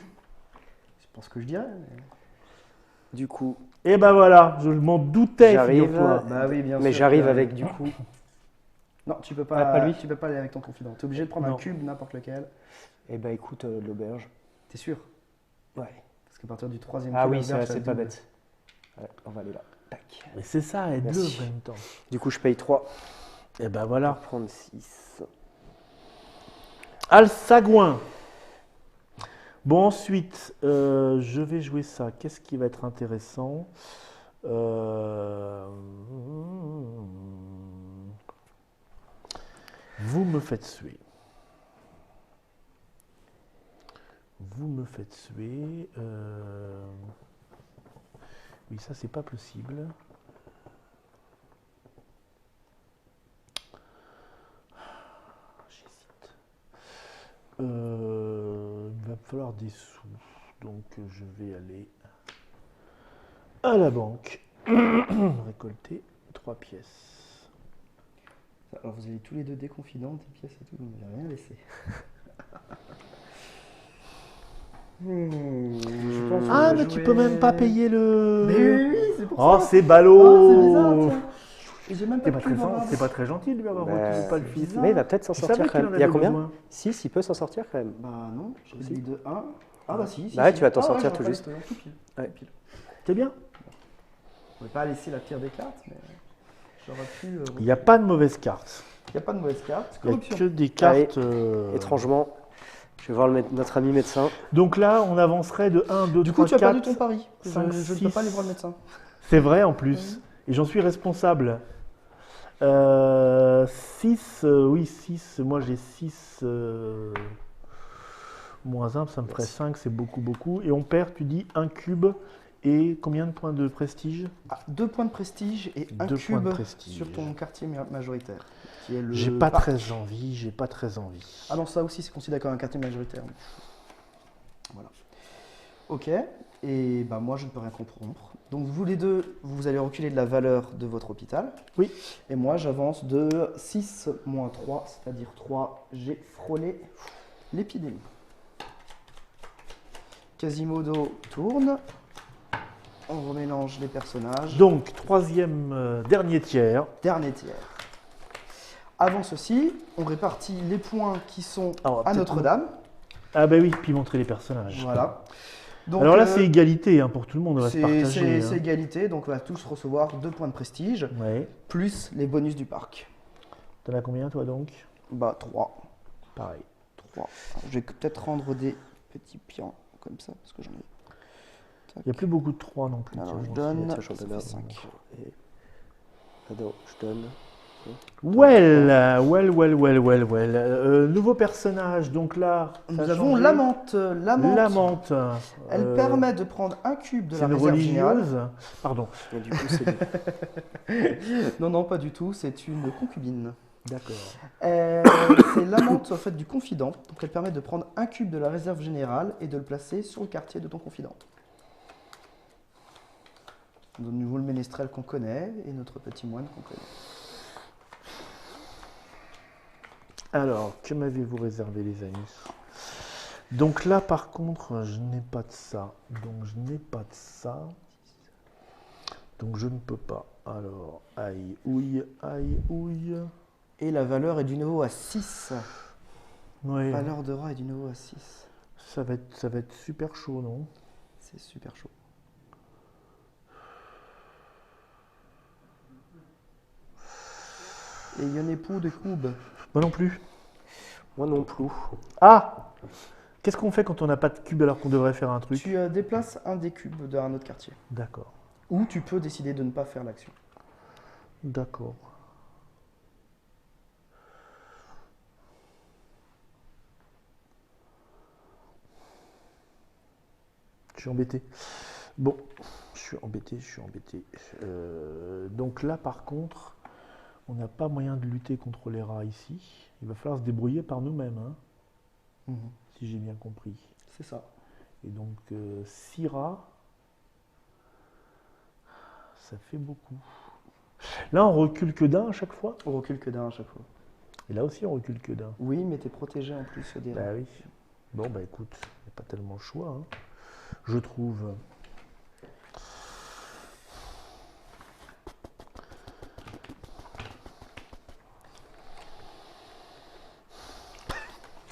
C'est pas ce que je dirais. Du coup, Et ben voilà, je m'en doutais, J'arrive. figure-toi. Bah oui, bien sûr. mais j'arrive que- avec, du coup. Non, tu peux pas. Ah, pas lui. Tu peux pas aller avec ton confident. T'es obligé de prendre Non. un cube, n'importe lequel. Eh bah écoute, l'auberge. T'es sûr? Ouais. Parce qu'à partir du 3e Ah cube, oui, l'auberge, c'est ça pas double. bête. Ouais, on va aller là. Tac. Mais c'est ça, aide-le Merci. en même temps. Du coup, je paye 3 Et ben pour voilà. prendre 6. Alsagouin. Bon, ensuite, je vais jouer ça. Qu'est-ce qui va être intéressant? Vous me faites suer. Vous me faites suer. Oui, ça, c'est pas possible. J'hésite. Il va me falloir des sous. Donc, je vais aller à la banque. Récolter 3 pièces. Alors vous avez tous les deux des confidents, des pièces et tout, vous m'avez rien laissé. Je pense que Ah, je mais vais tu jouer- peux même pas payer le. Mais oui, c'est pour Oh, ça. c'est Oh, ballot! c'est bizarre, tiens. Et j'ai même T'es pas pas, pu le très, voir. c'est pas très gentil de lui avoir Bah, reculé pas le c'est fils. bizarre. Mais il va peut-être s'en Je sortir savais quand qu'il même. en Il y a avait combien? besoin. 6, il peut s'en sortir quand même. Bah non, j'ai celui de 1. Ah bah si. Bah ouais, tu vas t'en sortir ouais, tout juste. Tout pile. Ouais. Tout pile. C'est bien. Je ne vais pas laisser la pire des cartes, mais j'aurais pu. Il n'y a pas de mauvaise carte. Il n'y a pas de mauvaise carte. Il n'y a Corruption. que des cartes. Étrangement, je vais voir notre ami médecin. Donc là, on avancerait de 1, 2, Du coup, 3, tu as 4. perdu ton pari. Je 5, ne peux 6. pas aller voir le médecin. C'est vrai en plus. Et j'en suis responsable. 6, oui, 6. Moi j'ai 6 moins 1, ça me ferait 5, c'est beaucoup. Et on perd, tu dis, un cube et combien de points de prestige? 2 points de prestige et un 2 points de cube prestige. sur ton quartier majoritaire. Qui est le J'ai pas parc. très envie, Ah non, ça aussi c'est considéré comme un quartier majoritaire. Voilà. Ok, et bah moi je ne peux rien compromettre. Donc vous les deux, vous allez reculer de la valeur de votre hôpital. Oui. Et moi j'avance de 6 moins 3, c'est-à-dire 3. J'ai frôlé l'épidémie. Quasimodo tourne. On remélange les personnages. Donc, dernier tiers. Dernier tiers. Avant ceci, on répartit les points qui sont Alors, à peut-être Notre-Dame. Ah bah oui, puis montrer les personnages. Voilà. Donc, Alors là, c'est égalité hein, pour tout le monde, on va se partager. c'est égalité, donc on va tous recevoir 2 points de prestige, Ouais. plus les bonus du parc. T'en as combien toi donc? Bah 3. Pareil. 3. Je vais peut-être rendre des petits pions comme ça, parce que j'en ai. Il n'y a plus beaucoup de 3 non plus. Alors tiens. je donne, Tiens, ça j'en fait donne 5. Et... Pardon, je donne. Nouveau personnage, donc là. ça Nous a avons changé. Lamante. Lamante. Elle permet de prendre un cube de C'est la une réserve générale. religieuse. Pardon. Et du coup, c'est Non, non, pas du tout, c'est une concubine. D'accord. C'est l'amante en fait du confident, donc elle permet de prendre un cube de la réserve générale et de le placer sur le quartier de ton confident. De nouveau le ménestrel qu'on connaît et notre petit moine qu'on connaît. Alors, que m'avez-vous réservé, les amis? Donc là, par contre, je n'ai pas de ça. Donc, je n'ai pas de ça. Donc, je ne peux pas. Alors, aïe, ouille, aïe, ouille. Et la valeur est du nouveau à 6. Ouais, Valeur de rat est du nouveau à 6. ça va être super chaud, non? C'est super chaud. Et Yonepou de Koub. Moi non plus. moi non plus. Ah! Qu'est-ce qu'on fait quand on n'a pas de cube alors qu'on devrait faire un truc? Tu déplaces un des cubes d'un autre quartier. D'accord. Ou tu peux décider de ne pas faire l'action. D'accord. Je suis embêté. Bon, je suis embêté. Donc là, par contre, on n'a pas moyen de lutter contre les rats ici. Il va falloir se débrouiller par nous-mêmes, hein, si j'ai bien compris. C'est ça. Et donc, 6 rats, ça fait beaucoup. Là, on recule que d'un à chaque fois. On recule que d'un à chaque fois. Et là aussi, on recule que d'un. Oui, mais t'es protégé en plus des rats. Bah oui. Bon, bah écoute, il n'y a pas tellement le choix, hein, je trouve.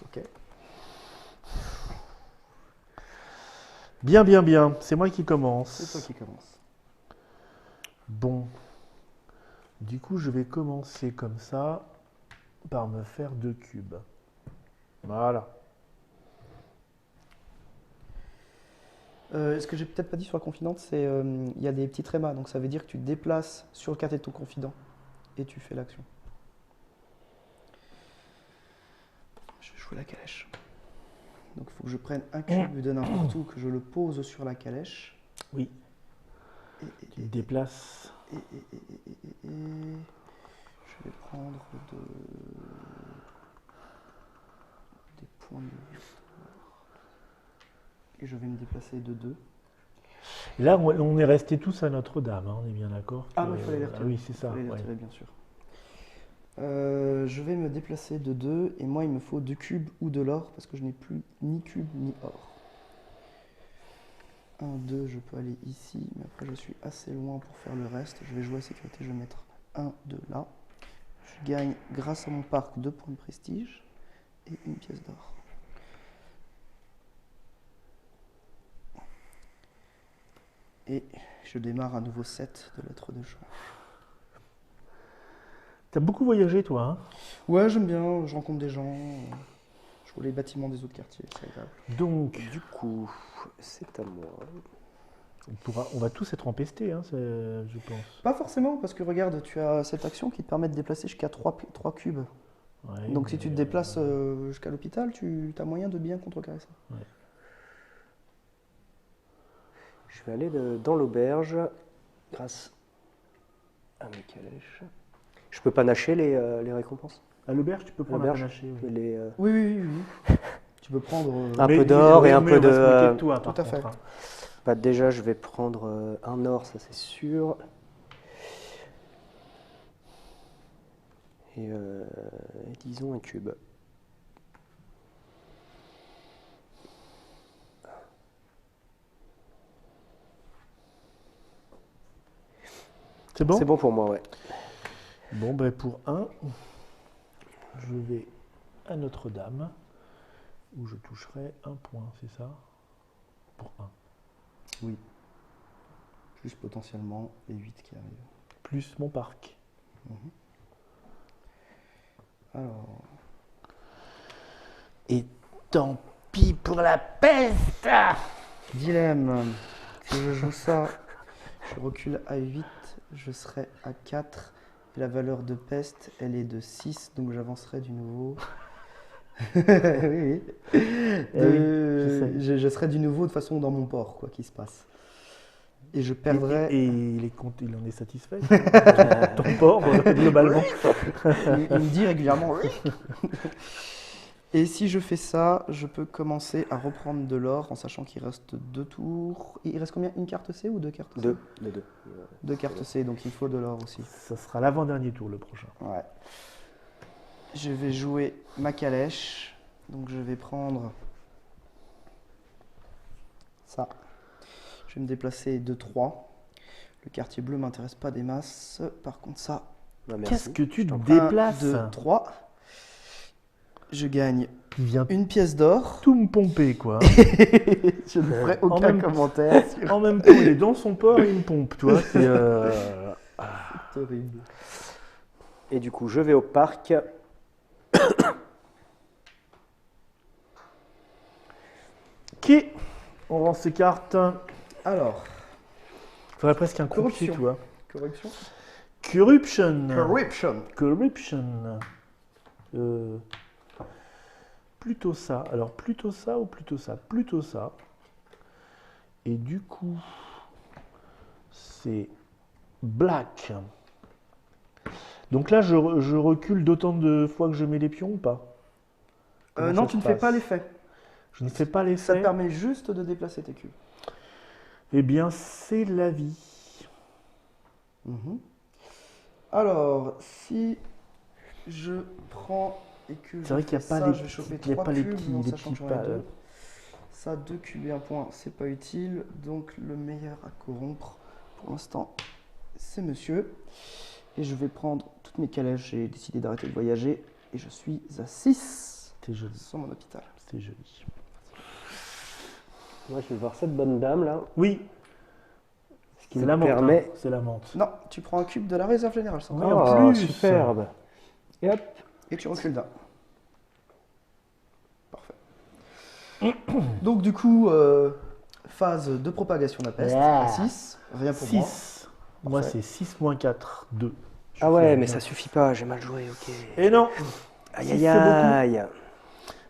Ok. Bien, bien, bien. C'est moi qui commence. C'est toi qui commence. Bon. Du coup, je vais commencer comme ça par me faire 2 cubes. Voilà. Ce que j'ai peut-être pas dit sur la confidente, c'est il y a des petits trémas, donc ça veut dire que tu te déplaces sur le quartier de ton confident et tu fais l'action. Je vais jouer la calèche. Donc il faut que je prenne un cube de n'importe où, que je le pose sur la calèche. Oui. Et Tu te déplaces. je vais prendre des points de victoire. Et je vais me déplacer de 2. Et là, on est restés tous à Notre-Dame, hein, on est bien d'accord Ah que- non, il fallait les retirer. Ah oui, c'est ça. Il fallait les ouais. retirer, bien sûr. Je vais me déplacer de 2 et moi il me faut 2 cubes ou de l'or parce que je n'ai plus ni cube ni or. 1, 2, je peux aller ici, mais après je suis assez loin pour faire le reste. Je vais jouer à sécurité, je vais mettre 1, 2 là. Je gagne grâce à mon parc 2 points de prestige et une pièce d'or. Et je démarre à nouveau 7 de lettres de change. T'as beaucoup voyagé, toi, hein? Ouais, j'aime bien, je rencontre des gens, je vois les bâtiments des autres quartiers, c'est agréable. Donc, Du coup, c'est à moi. on va tous être empestés, hein, je pense. Pas forcément, parce que regarde, tu as cette action qui te permet de déplacer jusqu'à 3 cubes. Ouais, Donc si mais, tu te déplaces jusqu'à l'hôpital, tu as moyen de bien contrecarrer ça. Je vais aller dans l'auberge grâce à mes calèches. Je peux pas nacher les récompenses? À l'auberge, tu peux prendre un L'auberge, panaché. Oui. les, Oui. Tu peux prendre. Un Mais peu d'or oui, et un mais peu on va se moquer de... de toi, par Tout à fait. contre, hein. Bah, déjà, je vais prendre un or, ça c'est sûr. Et disons un cube. C'est bon? C'est bon pour moi, ouais. Bon, ben pour 1, je vais à Notre-Dame, où je toucherai 1 point, c'est ça? Pour 1. Oui. Plus potentiellement les 8 qui arrivent. Plus mon parc. Alors. Et tant pis pour la peste! Dilemme. Si je joue ça, je recule à 8, je serai à 4. Et la valeur de peste, elle est de 6, donc j'avancerai du nouveau. Oui, oui. Je serai du nouveau de toute façon dans mon port, quoi qu'il se passe. Et je perdrai. Et il en est satisfait? Ton port, globalement. Il me dit régulièrement oui. Et si je fais ça, je peux commencer à reprendre de l'or en sachant qu'il reste 2 tours. Il reste combien? Une carte C ou 2 cartes C? 2. 2 cartes C, donc il faut de l'or aussi. Ça sera l'avant-dernier tour, le prochain. Ouais. Je vais jouer ma calèche. Donc je vais prendre ça. Je vais me déplacer de 3. Le quartier bleu m'intéresse pas des masses. Par contre ça, Bah, merci. Qu'est-ce que tu te 1, déplaces? 2, 3. Je gagne Tu viens une pièce d'or. tout me pomper, quoi. Je ne ferai En aucun même- commentaire. En même temps, il est dans son port et il me pompe, tu vois. C'est C'est horrible. Et du coup, je vais au parc. Ok, on rend ses cartes. Alors, Faudrait presque un croupier, Corruption. tu vois. corruption. Corruption. Corruption. Corruption. Plutôt ça. Alors, plutôt ça ou plutôt ça? Plutôt ça. Et du coup, c'est black. Donc là, je recule d'autant de fois que je mets les pions ou pas? Comment Non, ça tu se ne fais passe pas l'effet. Je ne fais pas Ça te l'effet. permet juste de déplacer tes cubes. Eh bien, c'est la vie. Mhm. Alors, si je prends et que C'est je vrai qu'il fais n'y a pas ça, les je vais choper petits- il y a 3 pas les cubes petits- en les sachant petits que j'en ai pas, 2. Ça, 2 cubes et 1 point, c'est pas utile. Donc le meilleur à corrompre, pour l'instant, c'est monsieur. Et je vais prendre toutes mes calèches. J'ai décidé d'arrêter de voyager. Et je suis à 6 C'est joli. sur mon hôpital. C'est joli. Moi, je vais voir cette bonne dame là. Oui, Ce qui c'est me la menthe. permet. Hein. C'est la menthe. Non, tu prends un cube de la réserve générale. C'est encore Oui, en Ah, plus. superbe. Et hop. Et tu recules d'un. Parfait. Donc du coup, phase de propagation de la peste, Yeah. à 6, rien pour moi. 6. Moi, Parfait. c'est 6 moins 4, 2. Ah ouais, mais ça suffit pas, j'ai mal joué, ok. Et non. Aïe Si, aïe c'est beaucoup. aïe.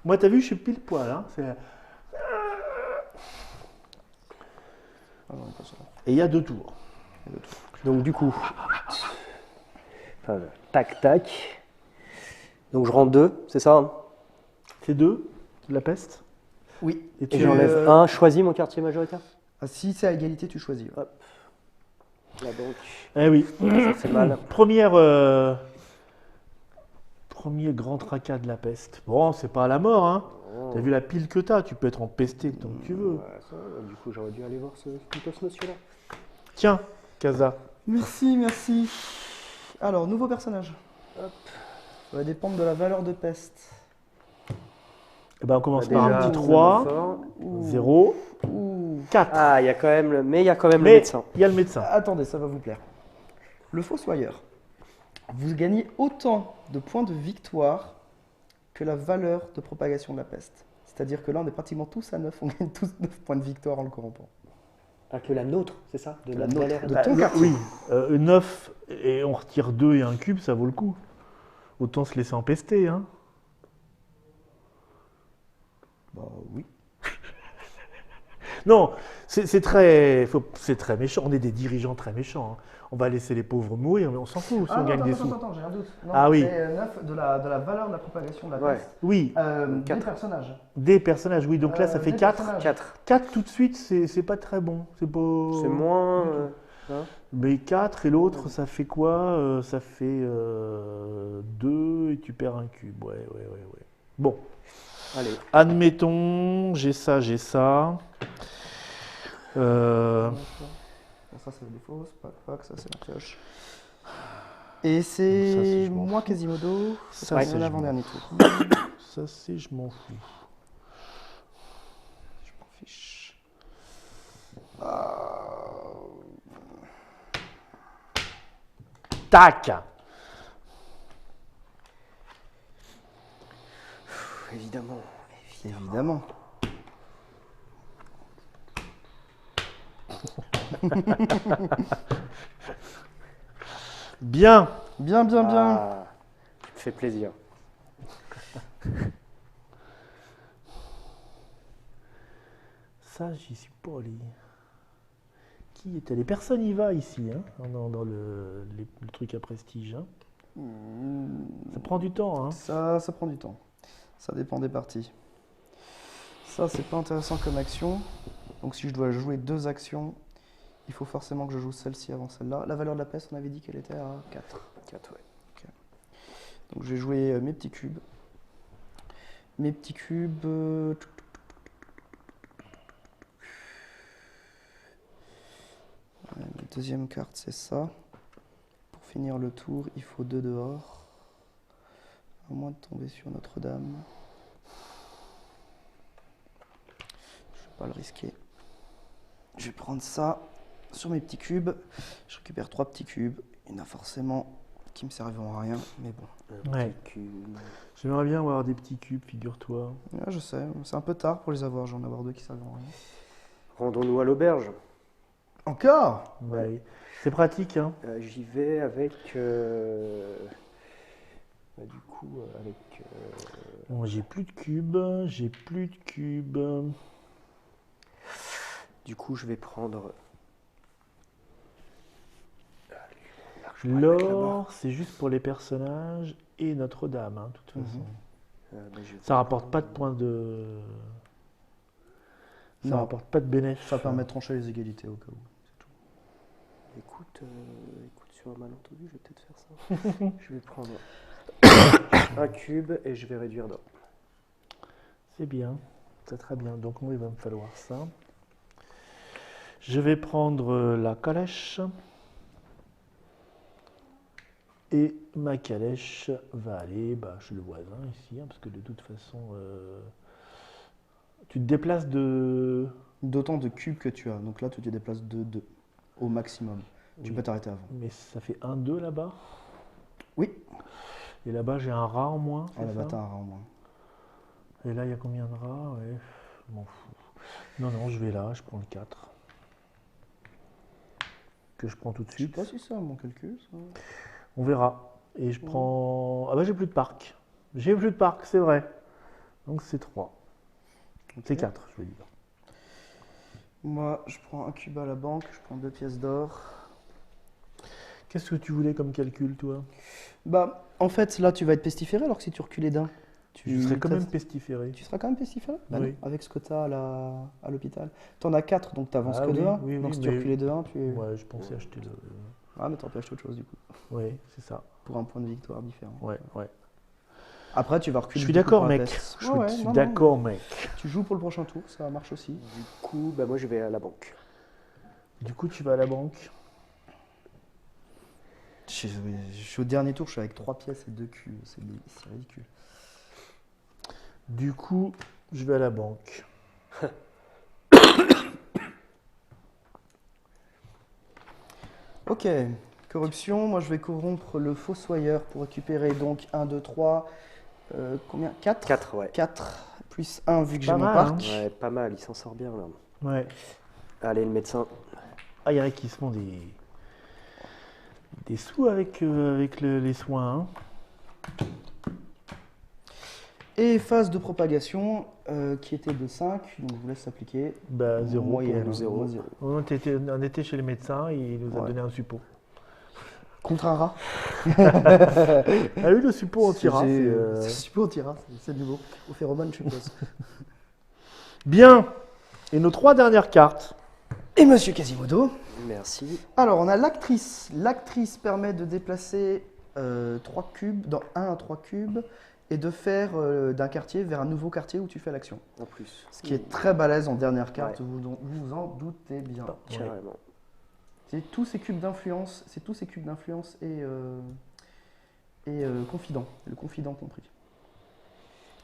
Moi, t'as vu, je suis pile poil. Hein. C'est- Ah, j'en ai pas ça. Et il y a 2 tours. Donc du coup, enfin, tac tac. Donc je rentre 2, c'est ça hein? C'est 2, la peste. Oui. Et Et tu j'enlève 1, choisis mon quartier majoritaire. Ah, si c'est à égalité, tu choisis. Ouais. Là donc, Eh oui. ça fait mal. Premier grand tracas de la peste. Bon, c'est pas à la mort, hein. Oh. T'as vu la pile que t'as, tu peux être empesté tant que tu veux. Ouais, ça, du coup, j'aurais dû aller voir plutôt ce monsieur-là. Tiens, Casa. Merci, merci. Alors, nouveau personnage. Hop. Ça va dépendre de la valeur de peste. Eh ben, on commence Bah, par déjà, un petit ça 3, va fort. Ouh. 0, Ouh. 4. Ah, il y a quand même mais il y a quand même le Mais médecin. il y a le médecin. Attendez, ça va vous plaire. Le fossoyeur. Vous gagnez autant de points de victoire que la valeur de propagation de la peste. C'est-à-dire que là, on est pratiquement tous à 9. On gagne tous 9 points de victoire en le corrompant. Ah, que la nôtre, c'est ça? De La notre nôtre, valeur. de Bah, ton quartier. Oui, 9 et on retire 2 et un cube, ça vaut le coup. Autant se laisser empester, hein. Bah oui. Non, c'est très méchant. On est des dirigeants très méchants, hein. On va laisser les pauvres mourir, mais on s'en fout si Ah on non, gagne des attends, sous. attends, j'ai un doute. Non, Ah oui. c'est 9 de la valeur de la propagation de la Ouais. peste. Oui, Des Quatre. personnages. des personnages, oui. Donc là, ça fait Des 4. personnages. 4. 4 tout de suite, c'est pas très bon. C'est pas... C'est moins. du tout. Hein. Mais 4 et l'autre, ça fait quoi? Ça fait 2 et tu perds un cube. Ouais. Bon, Allez. admettons, j'ai ça, j'ai ça. Ça, c'est des fausses. Pac, ça, c'est la pioche. Et Ça, c'est c'est je m'en moi, fous. Quasimodo. Ça, C'est c'est je l'avant-dernier m'en tour. Ça, c'est je m'en fous. Je m'en fiche. Tac! Évidemment. Évidemment. Bien! Bien. Ah, tu me fais plaisir. Ça, j'y suis pas allé. Qui est allé? Personne y va ici, hein, dans le truc à prestige, hein. Ça prend du temps, hein. Ça prend du temps. Ça dépend des parties. Ça, c'est pas intéressant comme action. Donc, si je dois jouer 2 actions, il faut forcément que je joue celle-ci avant celle-là. La valeur de la peste, on avait dit qu'elle était à 4. 4, ouais. Donc, je vais jouer mes petits cubes. Mes petits cubes. La deuxième carte, c'est ça. Pour finir le tour, il faut 2 dehors. À moins de tomber sur Notre-Dame. Je vais pas le risquer. Je vais prendre ça sur mes petits cubes. Je récupère 3 petits cubes. Il y en a forcément qui me serviront à rien, mais bon. Ouais. Petit cube. J'aimerais bien avoir des petits cubes, figure-toi. Ouais, je sais, c'est un peu tard pour les avoir. J'en ai avoir 2 qui serviront à rien. Rendons-nous à l'auberge. Encore? Ouais. C'est pratique, hein. J'y vais avec. Du coup, avec. Bon, j'ai plus de cubes, Du coup, je vais prendre. L'or, c'est juste pour les personnages et Notre-Dame, hein, de toute façon. Ça rapporte pas de points de... Ça Non. rapporte pas de bénéfice. Ça permet de trancher les égalités au cas où. Écoute, sur un malentendu, je vais peut-être faire ça. Je vais prendre un cube et je vais réduire d'or. C'est bien, c'est très bien. Donc moi, il va me falloir ça. Je vais prendre la calèche. Et ma calèche va aller chez le voisin ici, hein, parce que de toute façon, tu te déplaces de... D'autant de cubes que tu as. Donc là, tu te déplaces de 2 au maximum. Tu Oui. peux t'arrêter avant. Mais ça fait 1-2 là-bas. Oui. Et là-bas, j'ai un rat en moins, Ah, c'est là-bas, ça? t'as un rat en moins. Et là, il y a combien de rats? Ouais, je m'en fous. Non, je vais là, je prends le 4. Que je prends tout de Je sais suite. pas si c'est un bon calcul, ça. On verra. Et je prends... Ah bah j'ai plus de parc. J'ai plus de parc, c'est vrai. Donc c'est 3. C'est 4, je veux dire. Moi, je prends un cube à la banque, je prends 2 pièces d'or. Qu'est-ce que tu voulais comme calcul, toi? Bah, en fait, là, tu vas être pestiféré, alors que si tu reculais d'un, Je serais quand t'as- même pestiféré. Tu seras quand même pestiféré? Bah Oui. non, avec ce que tu as à l'hôpital. T'en as 4, donc t'avances Ah que oui, de 1. oui, donc oui, si tu mais- reculais de 1, tu es... Ouais, je pensais acheter le... Ah, mais t'en peux acheter autre chose, du coup. Ouais, c'est ça. Pour un point de victoire différent. Ouais. Après, tu vas reculer. Je suis beaucoup d'accord, pour la mec. peste. Je Ouais, suis non, d'accord, mec. Tu joues pour le prochain tour, ça marche aussi. Du coup, moi je vais à la banque. Du coup, tu vas à la banque. Je suis au dernier tour, je suis avec 3 pièces et 2 cubes. C'est ridicule. Du coup, je vais à la banque. Ok, corruption. Moi, je vais corrompre le fossoyeur pour récupérer donc 1, 2, 3. Combien? 4 4, ouais. 4 plus 1 vu que j'ai Pas mon mal, parc. Ouais, pas mal, il s'en sort bien là. Ouais. Allez, le médecin. Ah, il y en a qui se font des sous avec les soins, hein. Et phase de propagation qui était de 5, donc je vous laisse appliquer. Bah, 0 pour Moyenne, nous. 0. On était chez les médecins et il nous a Ouais. donné un suppôt. Contre un rat. Ah oui, le suppôt anti-rat. C'est super anti-rat, c'est du beau. Au phéromone, je suppose. Bien. Et nos 3 dernières cartes. Et Monsieur Quasimodo. Merci. Alors, on a l'actrice. L'actrice permet de déplacer 3 cubes, dans 1 à 3 cubes, et de faire d'un quartier vers un nouveau quartier où tu fais l'action. En plus. Ce qui est très balèze en dernière carte, Ouais. vous en doutez bien. Carrément. C'est tous ces cubes d'influence, et confident, le confident compris.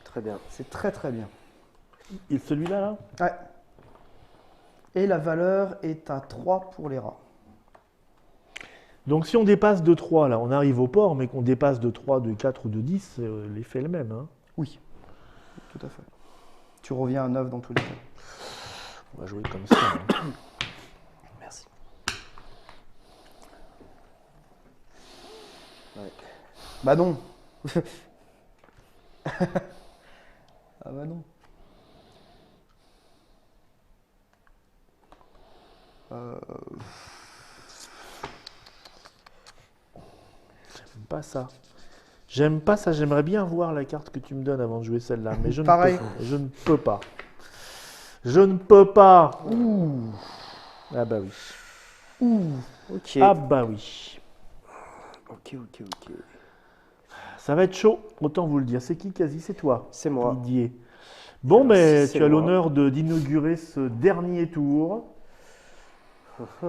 Très bien. C'est très très bien. Et celui-là, là Ouais. Et la valeur est à 3 pour les rats. Donc si on dépasse de 3, là, on arrive au port, mais qu'on dépasse de 3, de 4 ou de 10, l'effet est le même. Hein. Oui, tout à fait. Tu reviens à 9 dans tous les cas. On va jouer comme ça. Hein. Merci. Ouais. Bah non. Ah bah non. J'aime pas ça. J'aime pas ça. J'aimerais bien voir la carte que tu me donnes avant de jouer celle-là, mais je Pareil. ne peux pas. Je ne peux pas. Je ne peux pas. Ouh. Ah bah oui. Ouh. Ok. Ah bah oui. Ok. Ça va être chaud, autant vous le dire. C'est qui, quasi? C'est toi, C'est moi. Didier. Bon, mais C'est tu as moi. l'honneur d'inaugurer ce dernier tour. 2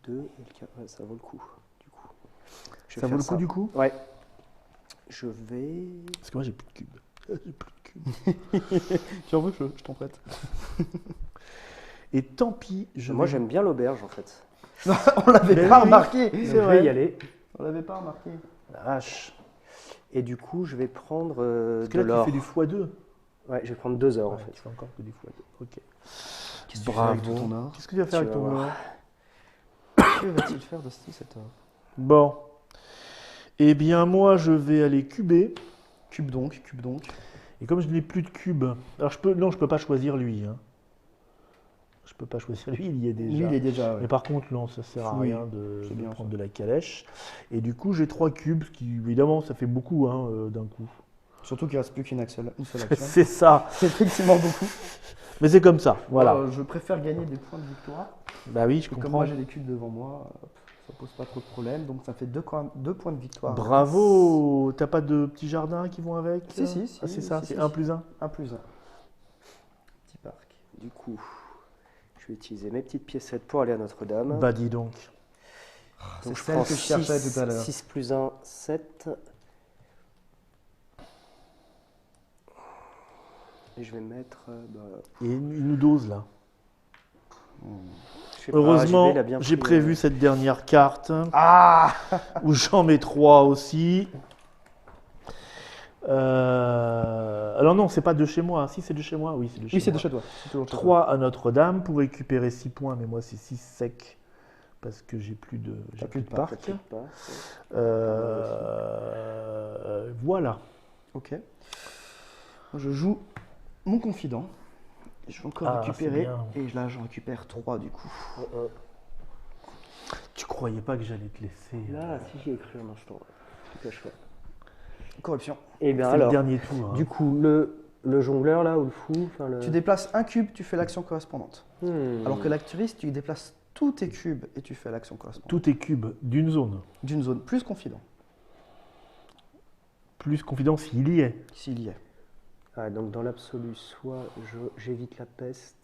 et le 4. Ouais, ça vaut le coup. Du coup. Je vais Ça vaut faire le coup du coup? Ouais. Je vais. Parce que moi j'ai plus de cube. J'ai plus de cube. Tu en veux, je t'en prête. Et tant pis, Moi, j'aime bien l'auberge en fait. On l'avait Mais pas oui. remarqué. Donc, C'est je vais vrai. y aller. On l'avait pas remarqué. La vache. Et du coup, je vais prendre Parce que de là tu l'or. fais du x2. Ouais, je vais prendre 2 heures en Ouais, fait. tu fais encore que du x2. Ok. Qu'est-ce que tu fais avec tout ton or? Qu'est-ce que tu vas faire Tu avec vas ton voir. or? Que va-t-il faire de cet or? Bon. Eh bien moi je vais aller cuber. Cube donc. Et comme je n'ai plus de cube. Alors je peux pas choisir lui. Hein. Je peux pas choisir lui, il y est déjà. Lui, il est déjà. ouais. Mais par contre, non, ça sert à Oui, rien de c'est bien, prendre ça. de la calèche. Et du coup, j'ai 3 cubes, ce qui évidemment, ça fait beaucoup hein, d'un coup. Surtout qu'il reste plus une seule action. C'est ça. C'est effectivement beaucoup. Mais c'est comme ça, voilà. Je préfère gagner des points de victoire. Bah oui, je Et comme comprends. moi j'ai les cubes devant moi, ça pose pas trop de problème. Donc ça fait 2 points de victoire. Bravo. T'as pas de petits jardins qui vont avec? Si, si, Ah, c'est ça, si, c'est si. 1 plus 1. 1 plus 1. Petit parc. Du coup, je vais utiliser mes petites piécettes pour aller à Notre-Dame. Bah dis donc. C'est Donc, je celle prends que je cherchais 6, tout à l'heure. 6 plus 1, 7. Et je vais mettre. Et il nous dose là. je sais pas, Heureusement, JB, il a bien j'ai pris, prévu cette dernière carte Ah où j'en mets 3 aussi. Alors non, c'est pas de chez moi. Si c'est de chez moi, oui, c'est de chez Oui, c'est moi. de chez toi. C'est toujours de chez toi. 3 à Notre-Dame pour récupérer 6 points, mais moi c'est 6 secs parce que j'ai plus de, T'as plus de parc. peut-être pas. Voilà. Ok. Moi, je joue mon confident. Je vais encore Ah, récupérer. c'est bien. Et là, j'en récupère 3 du coup. Tu croyais pas que j'allais te laisser Là, si j'y ai cru un instant. Je te cache pas. Corruption. Et bien C'est alors, le dernier tour. Hein. du coup, le jongleur là, ou le fou, enfin le. Tu déplaces un cube, tu fais l'action correspondante. Hmm. Alors que l'activiste, tu déplaces tous tes cubes et tu fais l'action correspondante. Tout est cube d'une zone. D'une zone plus confident, Plus confidence, s'il y est. s'il y est. Ah, donc dans l'absolu, soit j'évite la peste,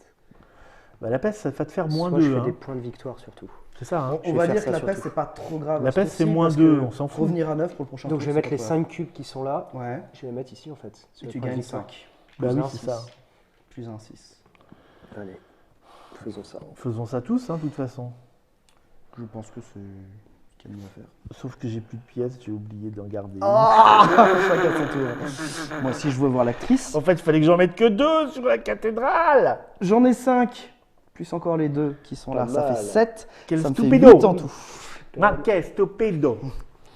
Bah, la peste, ça va te faire moins soit je 2. fais Hein. des points de victoire surtout. C'est ça. Hein. Je On vais va faire dire ça que la surtout. peste, c'est pas trop grave. La à ce peste, c'est coup-ci, moins parce 2, que on s'en fout. Revenir à 9 pour le prochain Donc tour, je vais c'est mettre pas les grave. 5 cubes qui sont là, Ouais, je vais les mettre ici en fait. sur et le tu point de gagnes victoire. 5. Bah Plus oui, un, c'est 6. ça. Plus un 6. Allez, faisons ça. Faisons ça tous, hein, de toute façon. Je pense que c'est ce qu'il y a de mieux à faire. Sauf que j'ai plus de pièces, j'ai oublié d'en garder. Ah Chacun son tour. Moi aussi, je veux voir l'actrice. En fait, il fallait que j'en mette que 2 sur la cathédrale. J'en ai 5. Plus encore les 2 qui sont là. Pas Ça fait mal. 7. Quel Ça me fait stupido. 8 en tout. Ma che stupido.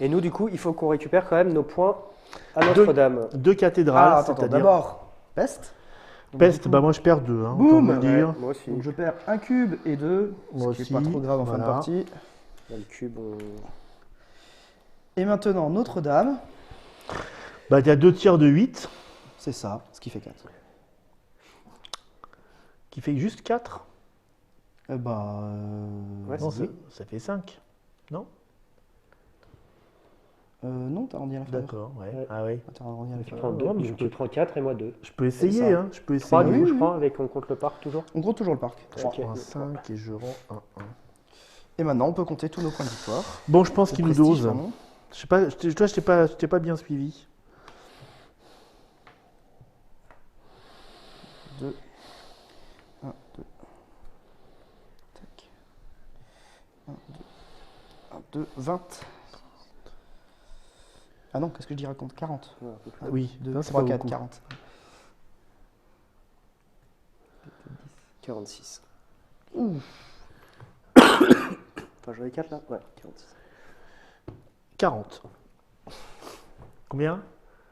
Et nous, du coup, il faut qu'on récupère quand même nos points À Notre-Dame. 2 cathédrales, Ah, attends, c'est-à-dire d'abord, peste. Donc, peste, du coup, bah moi je perds 2, hein, Boum. autant vous le Ouais, dire. moi aussi. donc je perds un cube et 2, Moi ce qui n'est pas aussi, trop grave en fin de voilà. partie. Là, le cube, Et maintenant, Notre-Dame, Bah il y a 2 tiers de 8, c'est ça, ce qui fait 4. qui fait juste 4. Eh bah, Ouais, Non, c'est ça fait 5. Non? non, t'as arrondi à l'inférieur. D'accord, ouais. Ouais. Ah oui. Ah, t'as arrondi à Tu l'inférieur. prends 2, non, mais donc je tu peux- prends 4 et moi 2. Je peux essayer, ça. hein. Je peux 3 essayer. du coup, oui, je oui. prends, avec on compte le parc toujours. On compte toujours le parc. Je Ok. prends un 5 et je rends un 1. Et maintenant, on peut compter tous nos points de victoire. Bon, je pense Au qu'il nous prestige, dose. pardon. Je sais pas, toi, je t'ai pas bien suivi. 2, 1, 2. Tac. 1, 2, 20. Ah non, qu'est-ce que je dis raconte 40. Ouais, à peu près. 1, Oui, 2, non, c'est 3, pas 4, beaucoup. 40. 46. Ouh. Enfin, j'en ai 4 là. Ouais, 46. 40. Combien?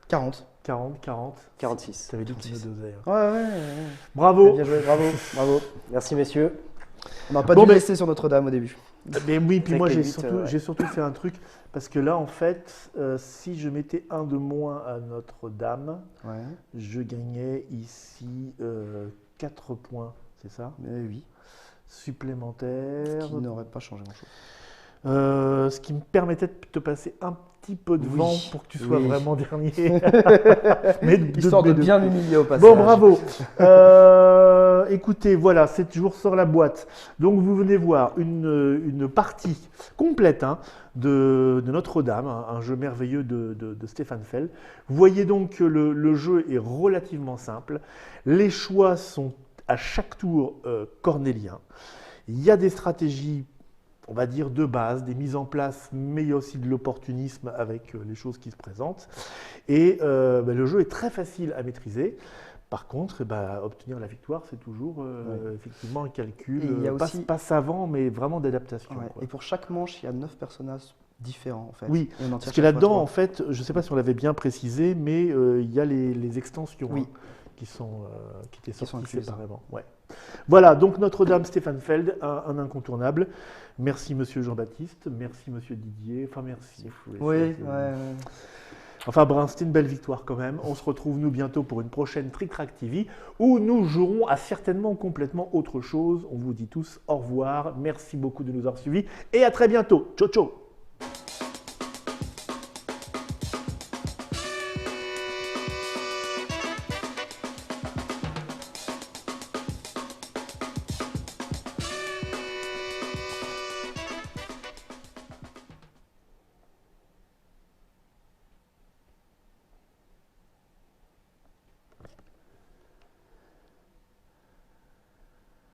40. 40, 40. 46. T'avais dit qu'il nous dosait. hein. Ouais. Bravo. Bien joué, bravo, bravo. Merci messieurs. On n'a pas Bon, dû mais- laisser sur Notre-Dame au début. Mais oui, puis Avec moi les j'ai huit, surtout, ouais. j'ai surtout fait un truc parce que là en fait, si je mettais un de moins à Notre-Dame, Ouais, je gagnais ici 4 points, c'est ça? mais oui. Ce Supplémentaires. qui n'aurait pas changé grand-chose. Ce qui me permettait de te passer un petit peu Oui, devant pour que tu sois oui. vraiment dernier. Mais Histoire de mais bien m'humilier au passage. Bon, bravo. Écoutez, voilà, c'est toujours sur la boîte. Donc, vous venez voir une partie complète hein, de Notre-Dame, un jeu merveilleux de Stéphane Feld. Vous voyez donc que le jeu est relativement simple. Les choix sont à chaque tour cornéliens. Il y a des stratégies, on va dire, de base, des mises en place, mais il y a aussi de l'opportunisme avec les choses qui se présentent. Et le jeu est très facile à maîtriser. Par contre, obtenir la victoire, c'est toujours effectivement un calcul, Et il y a pas, aussi- pas savant, mais vraiment d'adaptation. Ouais, quoi. et pour chaque manche, il y a 9 personnages différents en fait. Oui, Et on en tire Parce que chaque là-dedans, fois en fait, je ne sais pas si on l'avait bien précisé, mais il y a les extensions Oui. qui étaient sont sorties incluses. séparément. Ouais. Voilà, donc Notre-Dame, Stéphane Feld, un incontournable. Merci Monsieur Jean-Baptiste, merci Monsieur Didier, enfin merci. trois. Oui, ouais. Enfin brun, c'était une belle victoire quand même. On se retrouve nous bientôt pour une prochaine Trick Track TV où nous jouerons à certainement complètement autre chose. On vous dit tous au revoir, merci beaucoup de nous avoir suivis et à très bientôt. Ciao ciao.